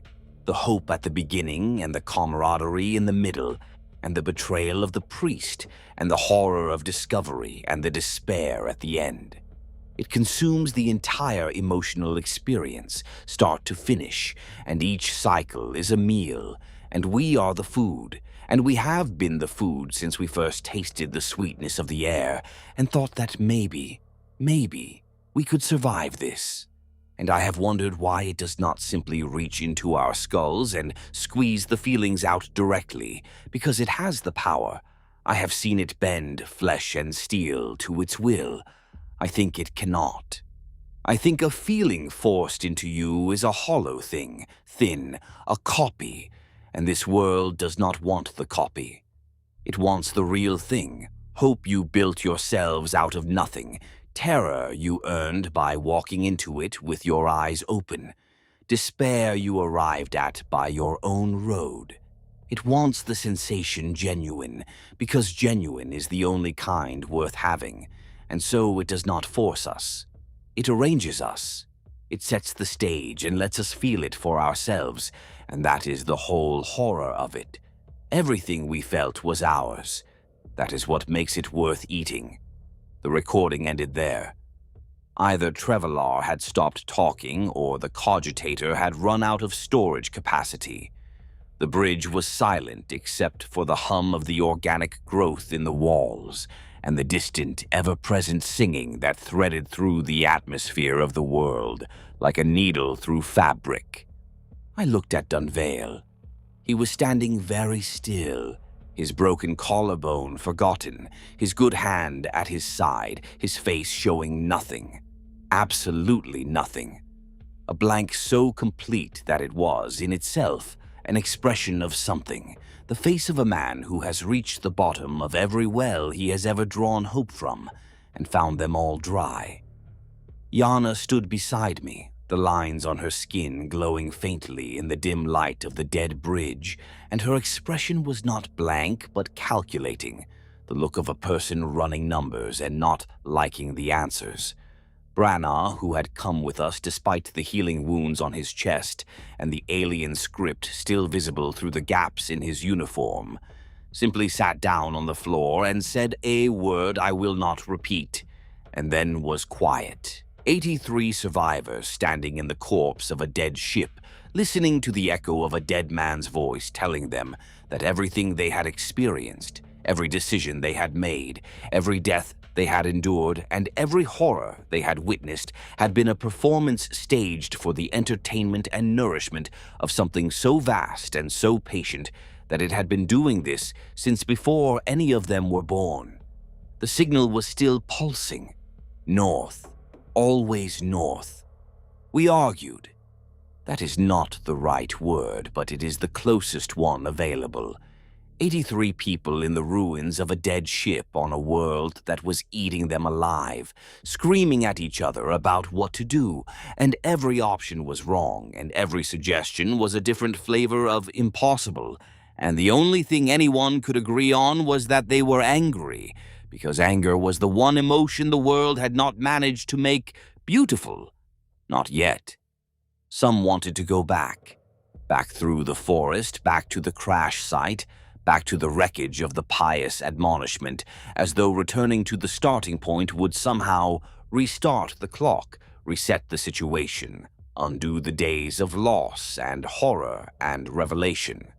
The hope at the beginning and the camaraderie in the middle, and the betrayal of the priest, and the horror of discovery and the despair at the end. It consumes the entire emotional experience, start to finish, and each cycle is a meal, and we are the food, and we have been the food since we first tasted the sweetness of the air and thought that maybe, we could survive this. And I have wondered why it does not simply reach into our skulls and squeeze the feelings out directly, because it has the power. I have seen it bend flesh and steel to its will. I think it cannot. I think a feeling forced into you is a hollow thing, thin, a copy, and this world does not want the copy. It wants the real thing, hope you built yourselves out of nothing, terror you earned by walking into it with your eyes open, despair you arrived at by your own road. It wants the sensation genuine, because genuine is the only kind worth having, and so it does not force us. It arranges us. It sets the stage and lets us feel it for ourselves, and that is the whole horror of it. Everything we felt was ours. That is what makes it worth eating." The recording ended there. Either Trevelar had stopped talking or the cogitator had run out of storage capacity. The bridge was silent except for the hum of the organic growth in the walls and the distant, ever-present singing that threaded through the atmosphere of the world like a needle through fabric. I looked at Dunvale. He was standing very still, his broken collarbone forgotten, his good hand at his side, his face showing nothing. Absolutely nothing. A blank so complete that it was, in itself, an expression of something, the face of a man who has reached the bottom of every well he has ever drawn hope from, and found them all dry. Yana stood beside me, the lines on her skin glowing faintly in the dim light of the dead bridge, and her expression was not blank but calculating, the look of a person running numbers and not liking the answers. Branagh, who had come with us despite the healing wounds on his chest and the alien script still visible through the gaps in his uniform, simply sat down on the floor and said a word I will not repeat, and then was quiet. 83 survivors standing in the corpse of a dead ship, listening to the echo of a dead man's voice telling them that everything they had experienced, every decision they had made, every death they had endured, and every horror they had witnessed had been a performance staged for the entertainment and nourishment of something so vast and so patient that it had been doing this since before any of them were born. The signal was still pulsing. North. Always north. We argued. That is not the right word, but it is the closest one available. 83 people in the ruins of a dead ship on a world that was eating them alive, screaming at each other about what to do, and every option was wrong, and every suggestion was a different flavor of impossible, and the only thing anyone could agree on was that they were angry, because anger was the one emotion the world had not managed to make beautiful. Not yet. Some wanted to go back through the forest, back to the crash site, back to the wreckage of the Pious Admonishment, as though returning to the starting point would somehow restart the clock, reset the situation, undo the days of loss and horror and revelation.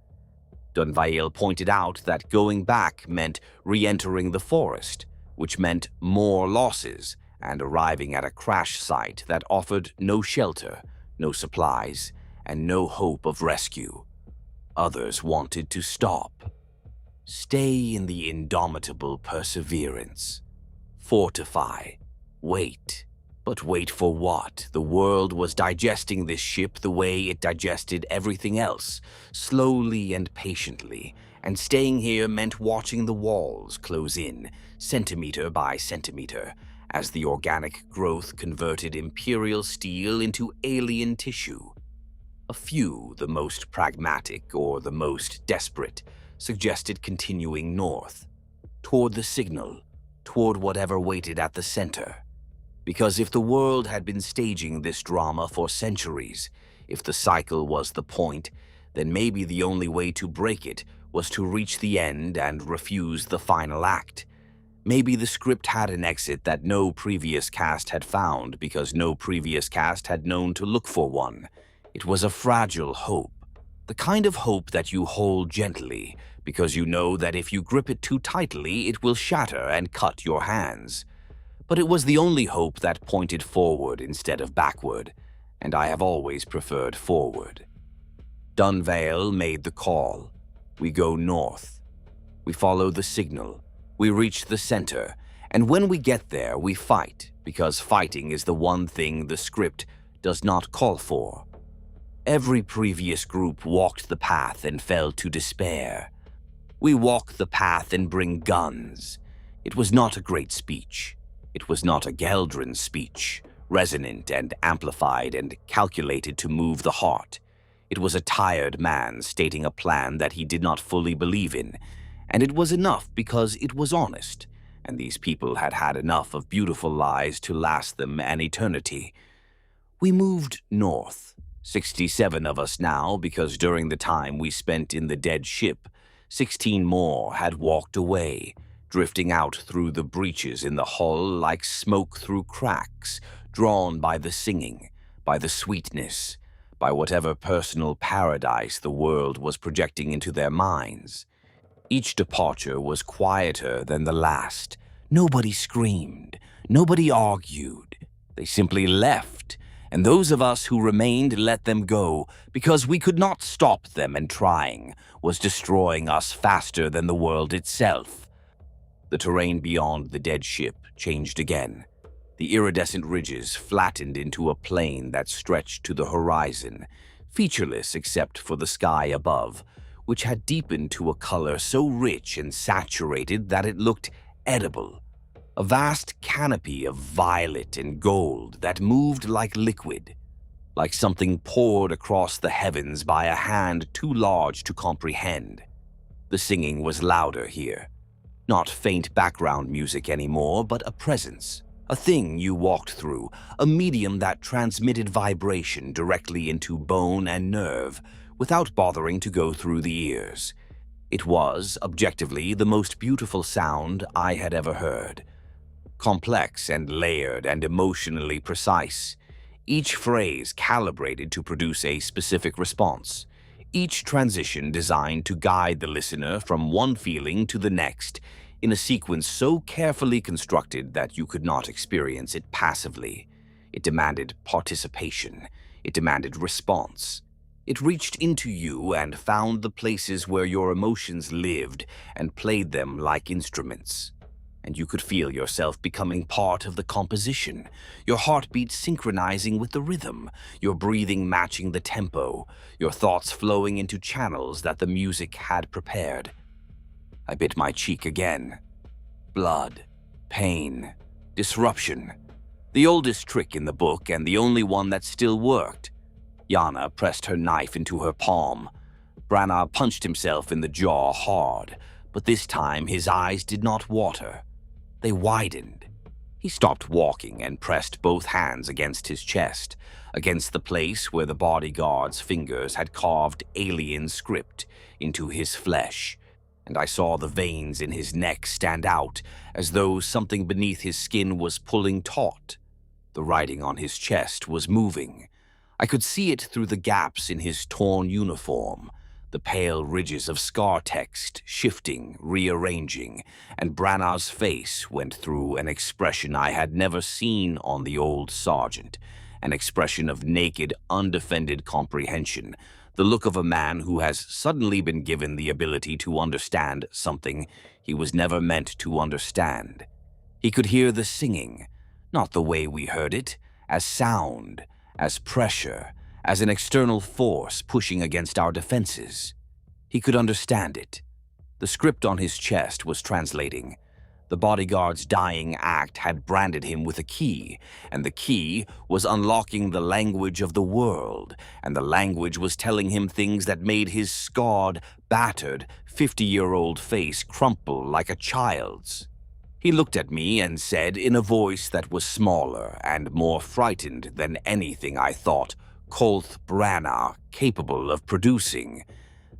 Dunvail pointed out that going back meant re-entering the forest, which meant more losses, and arriving at a crash site that offered no shelter, no supplies, and no hope of rescue. Others wanted to stop. Stay in the indomitable perseverance. Fortify. Wait. But wait for what? The world was digesting this ship the way it digested everything else, slowly and patiently, and staying here meant watching the walls close in, centimeter by centimeter, as the organic growth converted Imperial steel into alien tissue. A few, the most pragmatic or the most desperate, suggested continuing north, toward the signal, toward whatever waited at the center. Because if the world had been staging this drama for centuries, if the cycle was the point, then maybe the only way to break it was to reach the end and refuse the final act. Maybe the script had an exit that no previous cast had found because no previous cast had known to look for one. It was a fragile hope. The kind of hope that you hold gently, because you know that if you grip it too tightly, it will shatter and cut your hands. But it was the only hope that pointed forward instead of backward, and I have always preferred forward. Dunvail made the call. We go north. We follow the signal. We reach the center, and when we get there, we fight, because fighting is the one thing the script does not call for. Every previous group walked the path and fell to despair. We walk the path and bring guns. It was not a great speech. It was not a Geldrin speech, resonant and amplified and calculated to move the heart. It was a tired man stating a plan that he did not fully believe in, and it was enough because it was honest, and these people had had enough of beautiful lies to last them an eternity. We moved north. 67 of us now, because during the time we spent in the dead ship, 16 more had walked away, drifting out through the breaches in the hull like smoke through cracks, drawn by the singing, by the sweetness, by whatever personal paradise the world was projecting into their minds. Each departure was quieter than the last. Nobody screamed. Nobody argued. They simply left, and those of us who remained let them go because we could not stop them, and trying was destroying us faster than the world itself. The terrain beyond the dead ship changed again. The iridescent ridges flattened into a plain that stretched to the horizon, featureless except for the sky above, which had deepened to a color so rich and saturated that it looked edible. A vast canopy of violet and gold that moved like liquid, like something poured across the heavens by a hand too large to comprehend. The singing was louder here. Not faint background music anymore, but a presence, a thing you walked through, a medium that transmitted vibration directly into bone and nerve without bothering to go through the ears. It was, objectively, the most beautiful sound I had ever heard. Complex and layered and emotionally precise, each phrase calibrated to produce a specific response, each transition designed to guide the listener from one feeling to the next in a sequence so carefully constructed that you could not experience it passively. It demanded participation. It demanded response. It reached into you and found the places where your emotions lived and played them like instruments. And you could feel yourself becoming part of the composition, your heartbeat synchronizing with the rhythm, your breathing matching the tempo, your thoughts flowing into channels that the music had prepared. I bit my cheek again. Blood, pain, disruption. The oldest trick in the book and the only one that still worked. Yana pressed her knife into her palm. Branagh punched himself in the jaw hard, but this time his eyes did not water. They widened. He stopped walking and pressed both hands against his chest, against the place where the bodyguard's fingers had carved alien script into his flesh, and I saw the veins in his neck stand out as though something beneath his skin was pulling taut. The writing on his chest was moving. I could see it through the gaps in his torn uniform, the pale ridges of scar text shifting, rearranging, and Branagh's face went through an expression I had never seen on the old sergeant, an expression of naked, undefended comprehension, the look of a man who has suddenly been given the ability to understand something he was never meant to understand. He could hear the singing, not the way we heard it, as sound, as pressure, as an external force pushing against our defenses. He could understand it. The script on his chest was translating. The bodyguard's dying act had branded him with a key, and the key was unlocking the language of the world, and the language was telling him things that made his scarred, battered, 50-year-old face crumple like a child's. He looked at me and said in a voice that was smaller and more frightened than anything I thought Kolth Branagh capable of producing,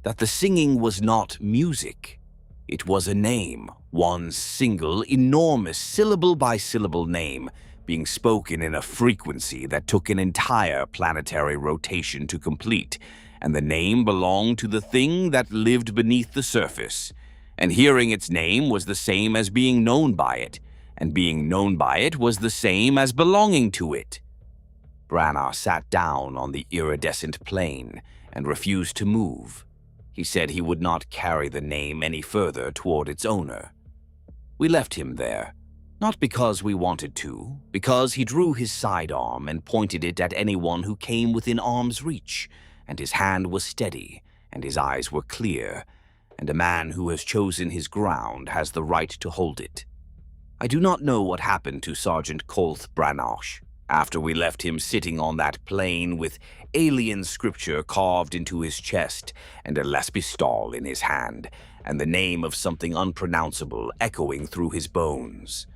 that the singing was not music. It was a name, one single, enormous, syllable-by-syllable name, being spoken in a frequency that took an entire planetary rotation to complete, and the name belonged to the thing that lived beneath the surface, and hearing its name was the same as being known by it, and being known by it was the same as belonging to it. Branagh sat down on the iridescent plane and refused to move. He said he would not carry the name any further toward its owner. We left him there, not because we wanted to, because he drew his sidearm and pointed it at anyone who came within arm's reach, and his hand was steady, and his eyes were clear, and a man who has chosen his ground has the right to hold it. I do not know what happened to Sergeant Kolth Branagh after we left him sitting on that plane with alien scripture carved into his chest and a laspistol in his hand, and the name of something unpronounceable echoing through his bones.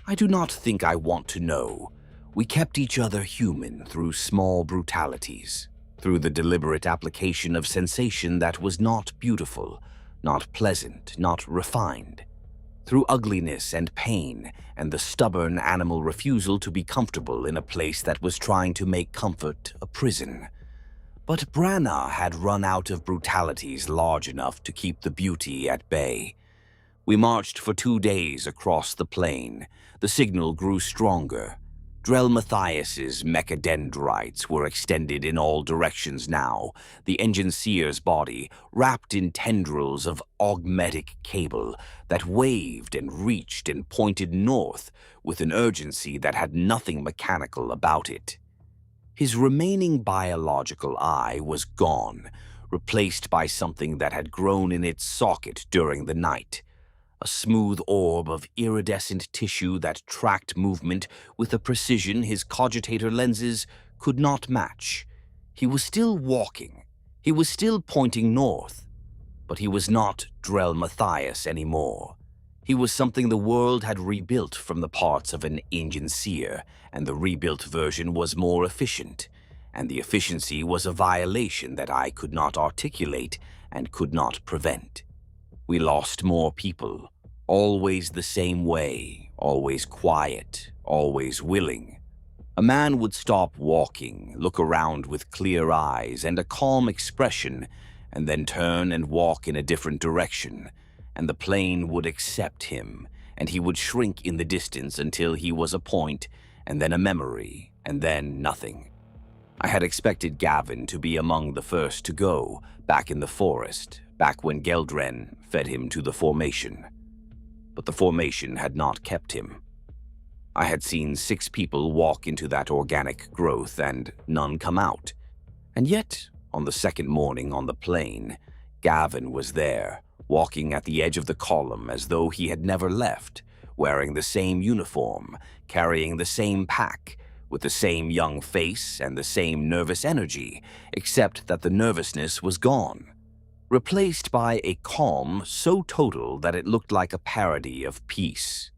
I do not think I want to know. We kept each other human through small brutalities, through the deliberate application of sensation that was not beautiful, not pleasant, not refined, through ugliness and pain and the stubborn animal refusal to be comfortable in a place that was trying to make comfort a prison. But Branagh had run out of brutalities large enough to keep the beauty at bay. We marched for 2 days across the plain. The signal grew stronger. Drell Matthias's mechadendrites were extended in all directions now, the engineer's body wrapped in tendrils of augmetic cable that waved and reached and pointed north with an urgency that had nothing mechanical about it. His remaining biological eye was gone, replaced by something that had grown in its socket during the night. A smooth orb of iridescent tissue that tracked movement with a precision his cogitator lenses could not match. He was still walking. He was still pointing north. But he was not Drell Matthias anymore. He was something the world had rebuilt from the parts of an engineer, and the rebuilt version was more efficient. And the efficiency was a violation that I could not articulate and could not prevent. We lost more people, always the same way, always quiet, always willing. A man would stop walking, look around with clear eyes and a calm expression, and then turn and walk in a different direction, and the plane would accept him, and he would shrink in the distance until he was a point, and then a memory, and then nothing. I had expected Gavin to be among the first to go, back in the forest, back when Geldren fed him to the formation. But the formation had not kept him. I had seen 6 people walk into that organic growth and none come out. And yet, on the second morning on the plain, Gavin was there, walking at the edge of the column as though he had never left, wearing the same uniform, carrying the same pack, with the same young face and the same nervous energy, except that the nervousness was gone, replaced by a calm so total that it looked like a parody of peace.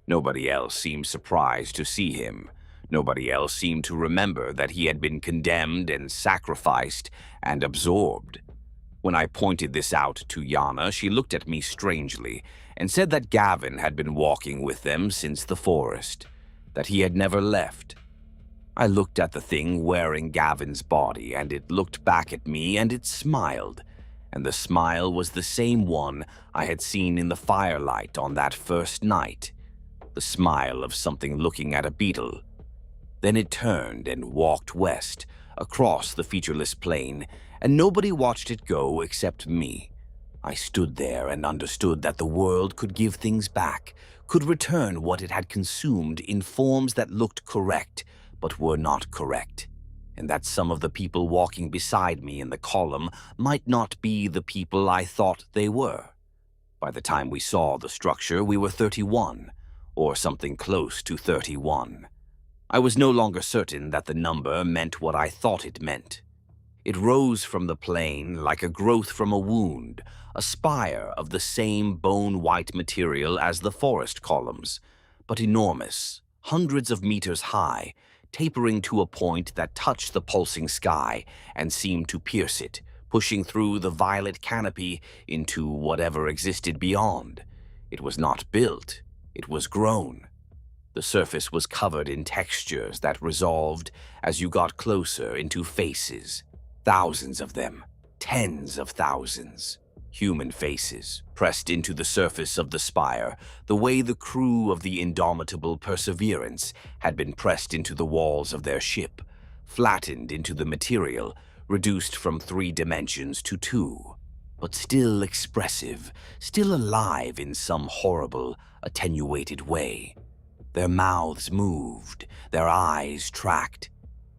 Nobody else seemed surprised to see him. Nobody else seemed to remember that he had been condemned and sacrificed and absorbed. When I pointed this out to Yana, she looked at me strangely and said that Gavin had been walking with them since the forest, that he had never left. I looked at the thing wearing Gavin's body, and it looked back at me, and it smiled, and the smile was the same one I had seen in the firelight on that first night, the smile of something looking at a beetle. Then it turned and walked west, across the featureless plain, and nobody watched it go except me. I stood there and understood that the world could give things back, could return what it had consumed in forms that looked correct, but were not correct, and that some of the people walking beside me in the column might not be the people I thought they were. By the time we saw the structure, we were 31, or something close to 31. I was no longer certain that the number meant what I thought it meant. It rose from the plain like a growth from a wound, a spire of the same bone-white material as the forest columns, but enormous, hundreds of meters high, tapering to a point that touched the pulsing sky and seemed to pierce it, pushing through the violet canopy into whatever existed beyond. It was not built, it was grown. The surface was covered in textures that resolved as you got closer into faces, thousands of them, tens of thousands. Human faces, pressed into the surface of the spire, the way the crew of the indomitable Perseverance had been pressed into the walls of their ship, flattened into the material, reduced from 3 dimensions to 2, but still expressive, still alive in some horrible, attenuated way. Their mouths moved, their eyes tracked.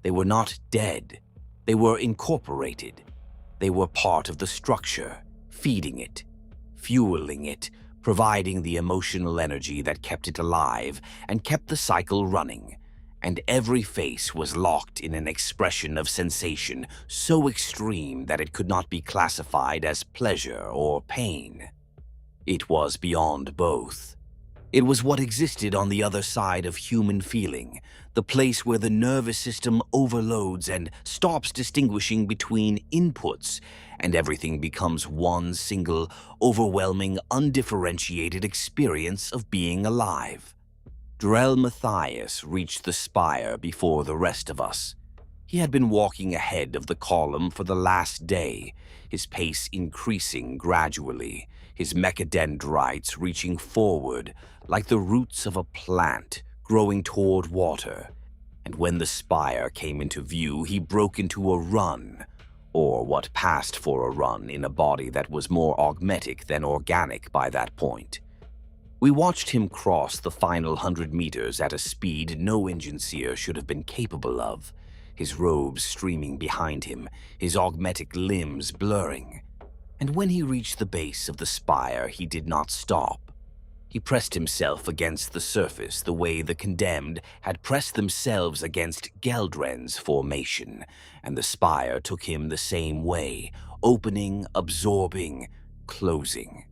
They were not dead. They were incorporated. They were part of the structure, feeding it, fueling it, providing the emotional energy that kept it alive and kept the cycle running. And every face was locked in an expression of sensation so extreme that it could not be classified as pleasure or pain. It was beyond both. It was what existed on the other side of human feeling, the place where the nervous system overloads and stops distinguishing between inputs, and everything becomes one single, overwhelming, undifferentiated experience of being alive. Drell Matthias reached the spire before the rest of us. He had been walking ahead of the column for the last day, his pace increasing gradually, his mechadendrites reaching forward like the roots of a plant growing toward water, and when the spire came into view, he broke into a run, or what passed for a run in a body that was more augmetic than organic by that point. We watched him cross the final 100 meters at a speed no engine seer should have been capable of, his robes streaming behind him, his augmetic limbs blurring. And when he reached the base of the spire, he did not stop. He pressed himself against the surface the way the condemned had pressed themselves against Geldren's formation, and the spire took him the same way, opening, absorbing, closing.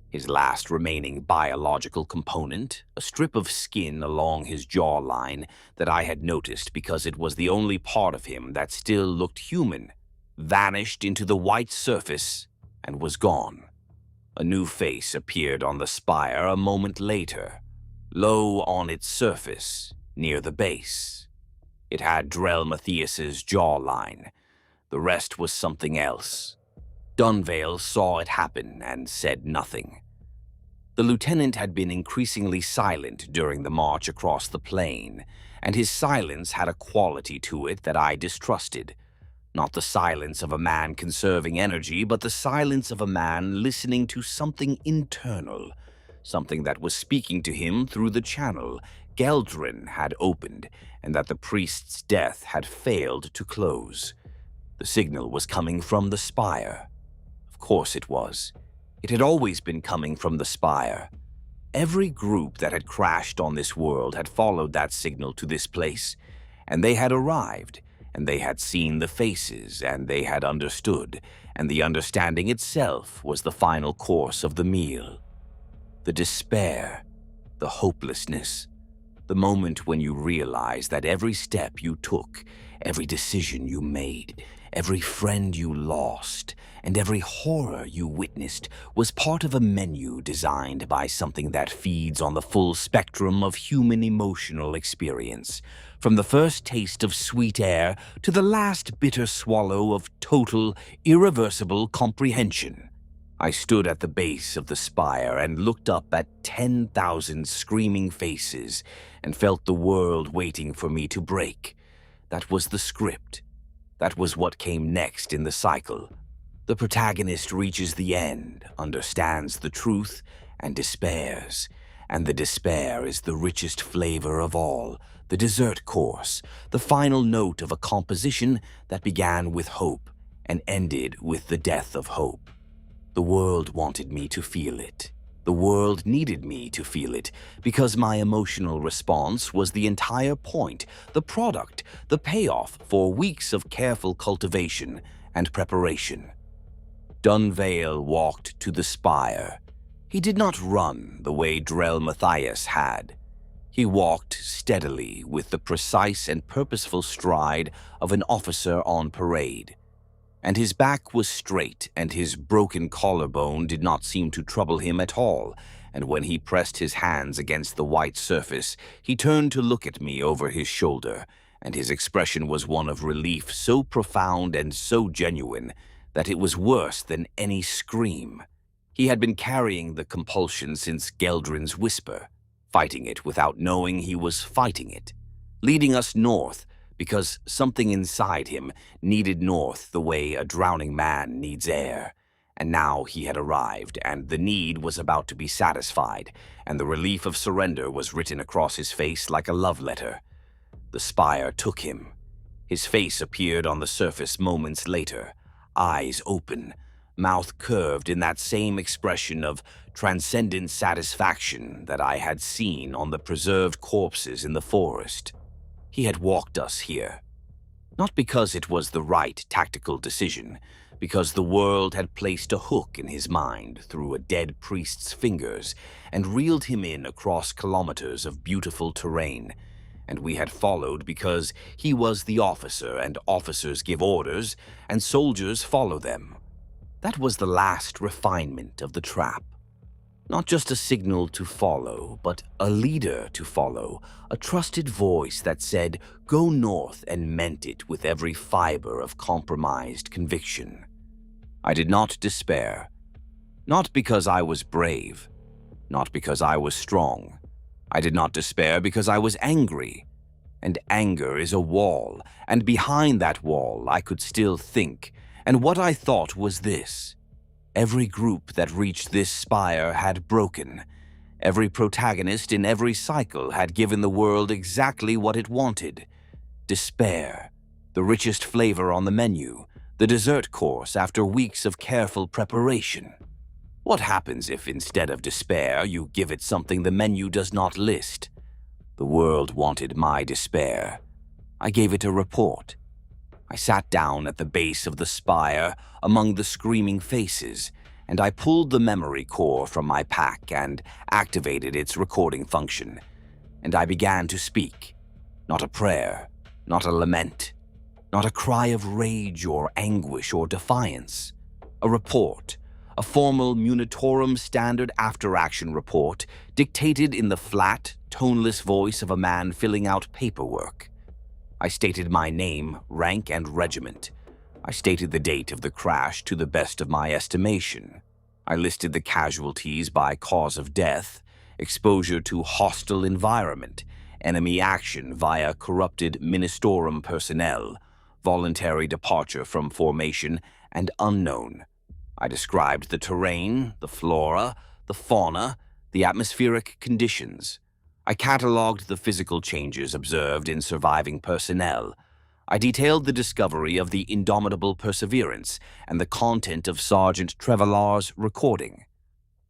His last remaining biological component, a strip of skin along his jawline that I had noticed because it was the only part of him that still looked human, vanished into the white surface and was gone. A new face appeared on the spire a moment later, low on its surface, near the base. It had Drell Matthias's jawline. The rest was something else. Dunvale saw it happen and said nothing. The lieutenant had been increasingly silent during the march across the plain, and his silence had a quality to it that I distrusted. Not the silence of a man conserving energy, but the silence of a man listening to something internal, something that was speaking to him through the channel Geldren had opened, and that the priest's death had failed to close. The signal was coming from the spire. Of course it was. It had always been coming from the spire. Every group that had crashed on this world had followed that signal to this place, and they had arrived, and they had seen the faces, and they had understood, and the understanding itself was the final course of the meal. The despair, the hopelessness, the moment when you realize that every step you took, every decision you made, every friend you lost, and every horror you witnessed was part of a menu designed by something that feeds on the full spectrum of human emotional experience, from the first taste of sweet air to the last bitter swallow of total, irreversible comprehension. I stood at the base of the spire and looked up at 10,000 screaming faces and felt the world waiting for me to break. That was the script. That was what came next in the cycle. The protagonist reaches the end, understands the truth, and despairs. And the despair is the richest flavor of all, the dessert course, the final note of a composition that began with hope and ended with the death of hope. The world wanted me to feel it. The world needed me to feel it, because my emotional response was the entire point, the product, the payoff for weeks of careful cultivation and preparation. Dunvale walked to the spire. He did not run the way Drell Matthias had. He walked steadily with the precise and purposeful stride of an officer on parade. And his back was straight, and his broken collarbone did not seem to trouble him at all, and when he pressed his hands against the white surface, he turned to look at me over his shoulder, and his expression was one of relief so profound and so genuine that it was worse than any scream. He had been carrying the compulsion since Geldren's whisper, fighting it without knowing he was fighting it, leading us north, because something inside him needed north the way a drowning man needs air. And now he had arrived, and the need was about to be satisfied, and the relief of surrender was written across his face like a love letter. The spire took him. His face appeared on the surface moments later, eyes open, mouth curved in that same expression of transcendent satisfaction that I had seen on the preserved corpses in the forest. He had walked us here, not because it was the right tactical decision, because the world had placed a hook in his mind through a dead priest's fingers and reeled him in across kilometers of beautiful terrain, and we had followed because he was the officer, and officers give orders, and soldiers follow them. That was the last refinement of the trap. Not just a signal to follow, but a leader to follow, a trusted voice that said, "Go north," and meant it with every fiber of compromised conviction. I did not despair. Not because I was brave. Not because I was strong. I did not despair because I was angry. And anger is a wall, and behind that wall I could still think, and what I thought was this. Every group that reached this spire had broken. Every protagonist in every cycle had given the world exactly what it wanted. Despair, the richest flavor on the menu, the dessert course after weeks of careful preparation. What happens if instead of despair you give it something the menu does not list? The world wanted my despair. I gave it a report. I sat down at the base of the spire among the screaming faces, and I pulled the memory core from my pack and activated its recording function. And I began to speak. Not a prayer, not a lament, not a cry of rage or anguish or defiance. A report, a formal Ministorum standard after-action report dictated in the flat, toneless voice of a man filling out paperwork. I stated my name, rank, and regiment. I stated the date of the crash to the best of my estimation. I listed the casualties by cause of death, exposure to hostile environment, enemy action via corrupted Ministorum personnel, voluntary departure from formation, and unknown. I described the terrain, the flora, the fauna, the atmospheric conditions. I catalogued the physical changes observed in surviving personnel. I detailed the discovery of the indomitable perseverance and the content of Sergeant Trevellar's recording.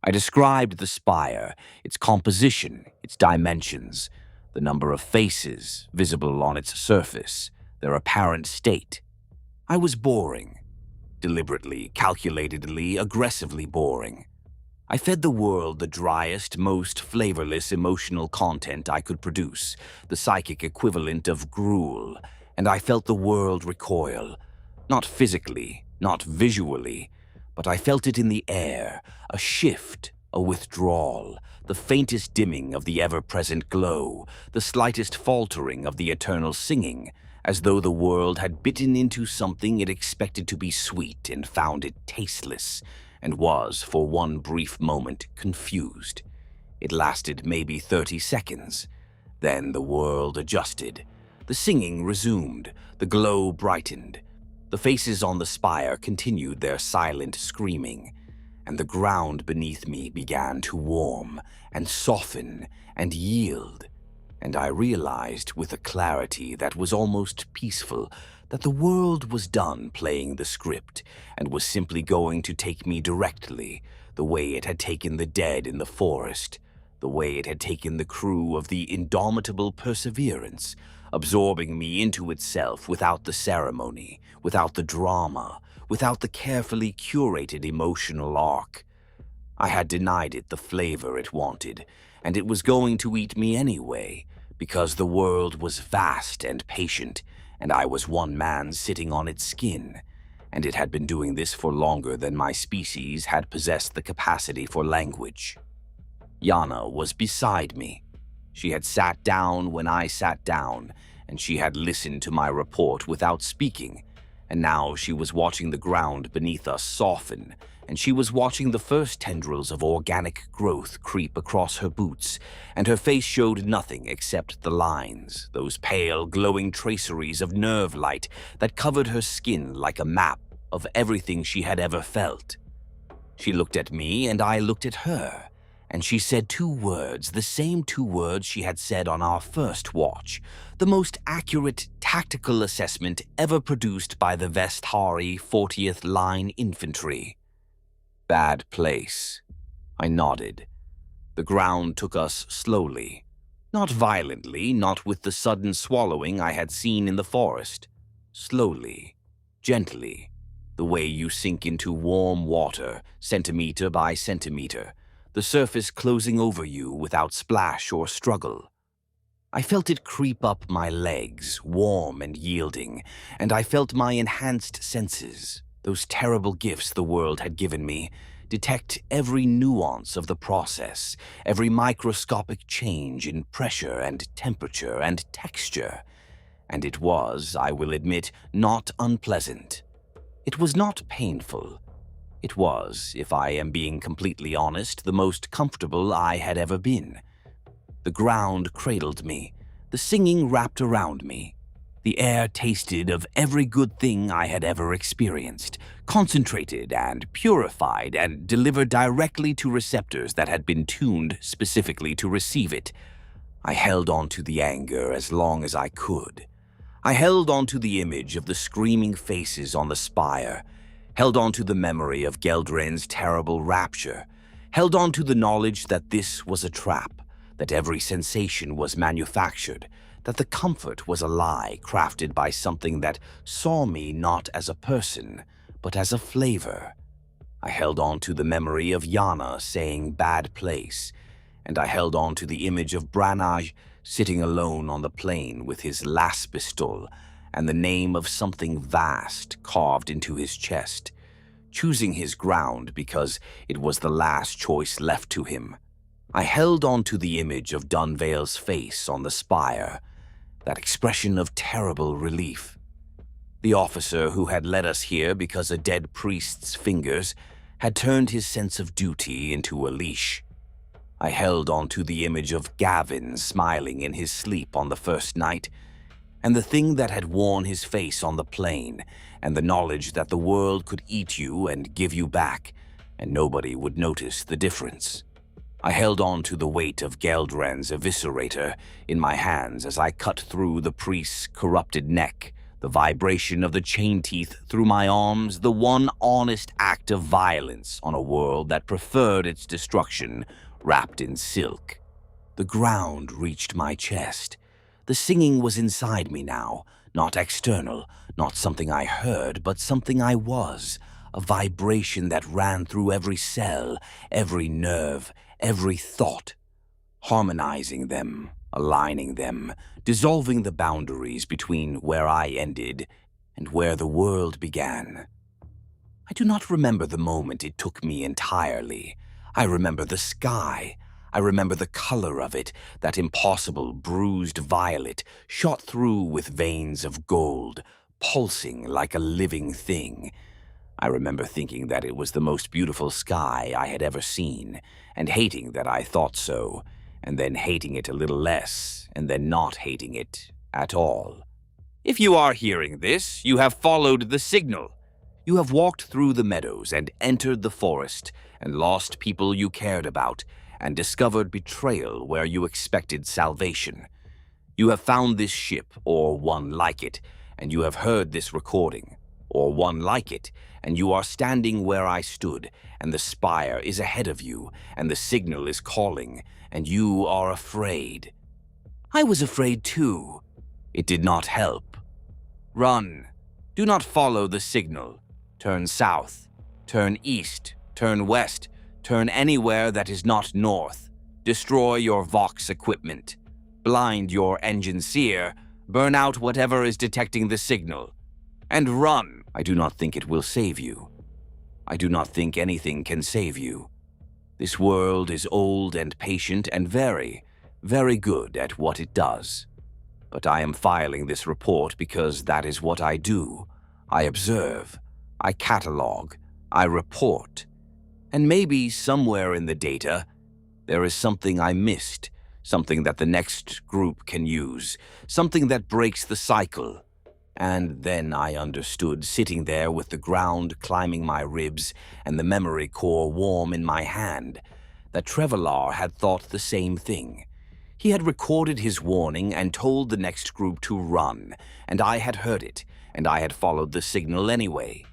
I described the spire, its composition, its dimensions, the number of faces visible on its surface, their apparent state. I was boring. Deliberately, calculatedly, aggressively boring. I fed the world the driest, most flavorless emotional content I could produce, the psychic equivalent of gruel, and I felt the world recoil. Not physically, not visually, but I felt it in the air, a shift, a withdrawal, the faintest dimming of the ever-present glow, the slightest faltering of the eternal singing, as though the world had bitten into something it expected to be sweet and found it tasteless, and was, for one brief moment, confused. It lasted maybe 30 seconds. Then the world adjusted. The singing resumed. The glow brightened. The faces on the spire continued their silent screaming, and the ground beneath me began to warm and soften and yield. And I realized with a clarity that was almost peaceful that the world was done playing the script and was simply going to take me directly, the way it had taken the dead in the forest, the way it had taken the crew of the indomitable Perseverance, absorbing me into itself without the ceremony, without the drama, without the carefully curated emotional arc. I had denied it the flavor it wanted, and it was going to eat me anyway, because the world was vast and patient, and I was one man sitting on its skin, and it had been doing this for longer than my species had possessed the capacity for language. Yana was beside me. She had sat down when I sat down, and she had listened to my report without speaking, and now she was watching the ground beneath us soften, and she was watching the first tendrils of organic growth creep across her boots, and her face showed nothing except the lines, those pale, glowing traceries of nerve light that covered her skin like a map of everything she had ever felt. She looked at me, and I looked at her, and she said 2 words, the same 2 words she had said on our first watch, the most accurate tactical assessment ever produced by the Vesthari 40th Line Infantry. Bad place. I nodded. The ground took us slowly. Not violently, not with the sudden swallowing I had seen in the forest. Slowly, gently, the way you sink into warm water, centimeter by centimeter, the surface closing over you without splash or struggle. I felt it creep up my legs, warm and yielding, and I felt my enhanced senses, those terrible gifts the world had given me, detect every nuance of the process, every microscopic change in pressure and temperature and texture. And it was, I will admit, not unpleasant. It was not painful. It was, if I am being completely honest, the most comfortable I had ever been. The ground cradled me. The singing wrapped around me. The air tasted of every good thing I had ever experienced, concentrated and purified and delivered directly to receptors that had been tuned specifically to receive it. I held on to the anger as long as I could. I held on to the image of the screaming faces on the spire, held on to the memory of Geldren's terrible rapture, held on to the knowledge that this was a trap, that every sensation was manufactured, that the comfort was a lie crafted by something that saw me not as a person, but as a flavor. I held on to the memory of Yana saying bad place, and I held on to the image of Branagh sitting alone on the plain with his laspistol and the name of something vast carved into his chest, choosing his ground because it was the last choice left to him. I held on to the image of Dunvale's face on the spire, that expression of terrible relief. The officer who had led us here because a dead priest's fingers had turned his sense of duty into a leash. I held on to the image of Gavin smiling in his sleep on the first night, and the thing that had worn his face on the plain, and the knowledge that the world could eat you and give you back, and nobody would notice the difference. I held on to the weight of Geldren's eviscerator in my hands as I cut through the priest's corrupted neck, the vibration of the chain teeth through my arms, the one honest act of violence on a world that preferred its destruction wrapped in silk. The ground reached my chest. The singing was inside me now, not external, not something I heard, but something I was, a vibration that ran through every cell, every nerve, every thought, harmonizing them, aligning them, dissolving the boundaries between where I ended and where the world began. I do not remember the moment it took me entirely. I remember the sky. I remember the color of it, that impossible bruised violet shot through with veins of gold, pulsing like a living thing. I remember thinking that it was the most beautiful sky I had ever seen, and hating that I thought so, and then hating it a little less, and then not hating it at all. If you are hearing this, you have followed the signal. You have walked through the meadows and entered the forest, and lost people you cared about, and discovered betrayal where you expected salvation. You have found this ship, or one like it, and you have heard this recording, or one like it, and you are standing where I stood, and the spire is ahead of you, and the signal is calling, and you are afraid. I was afraid too. It did not help. Run. Do not follow the signal. Turn south. Turn east. Turn west. Turn anywhere that is not north. Destroy your Vox equipment. Blind your engine seer. Burn out whatever is detecting the signal. And run. I do not think it will save you. I do not think anything can save you. This world is old and patient and very, very good at what it does. But I am filing this report because that is what I do. I observe. I catalog. I report. And maybe somewhere in the data, there is something I missed, something that the next group can use, something that breaks the cycle. And then I understood, sitting there with the ground climbing my ribs and the memory core warm in my hand, that Trevelar had thought the same thing. He had recorded his warning and told the next group to run, and I had heard it, and I had followed the signal anyway.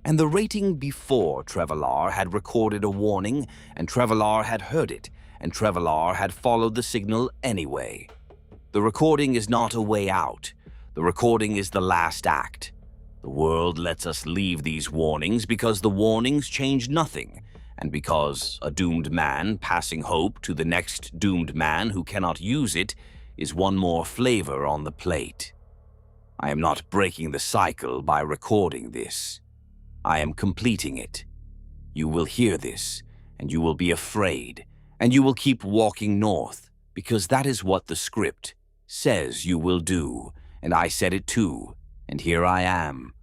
And the rating before Trevelar had recorded a warning, and Trevelar had heard it, and Trevelar had followed the signal anyway. The recording is not a way out. The recording is the last act. The world lets us leave these warnings because the warnings change nothing, and because a doomed man passing hope to the next doomed man who cannot use it is one more flavor on the plate. I am not breaking the cycle by recording this. I am completing it. You will hear this, and you will be afraid, and you will keep walking north, because that is what the script says you will do. And I said it too, and here I am.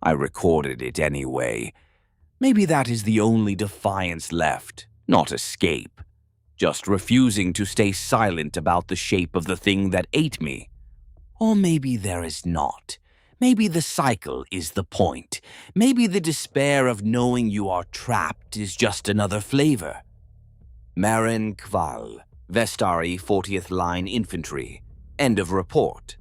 I recorded it anyway. Maybe that is the only defiance left, not escape. just refusing to stay silent about the shape of the thing that ate me. Or maybe there is not. Maybe the cycle is the point. Maybe the despair of knowing you are trapped is just another flavor. Merren Kvale, Vesthari, 40th Line Infantry. End of report.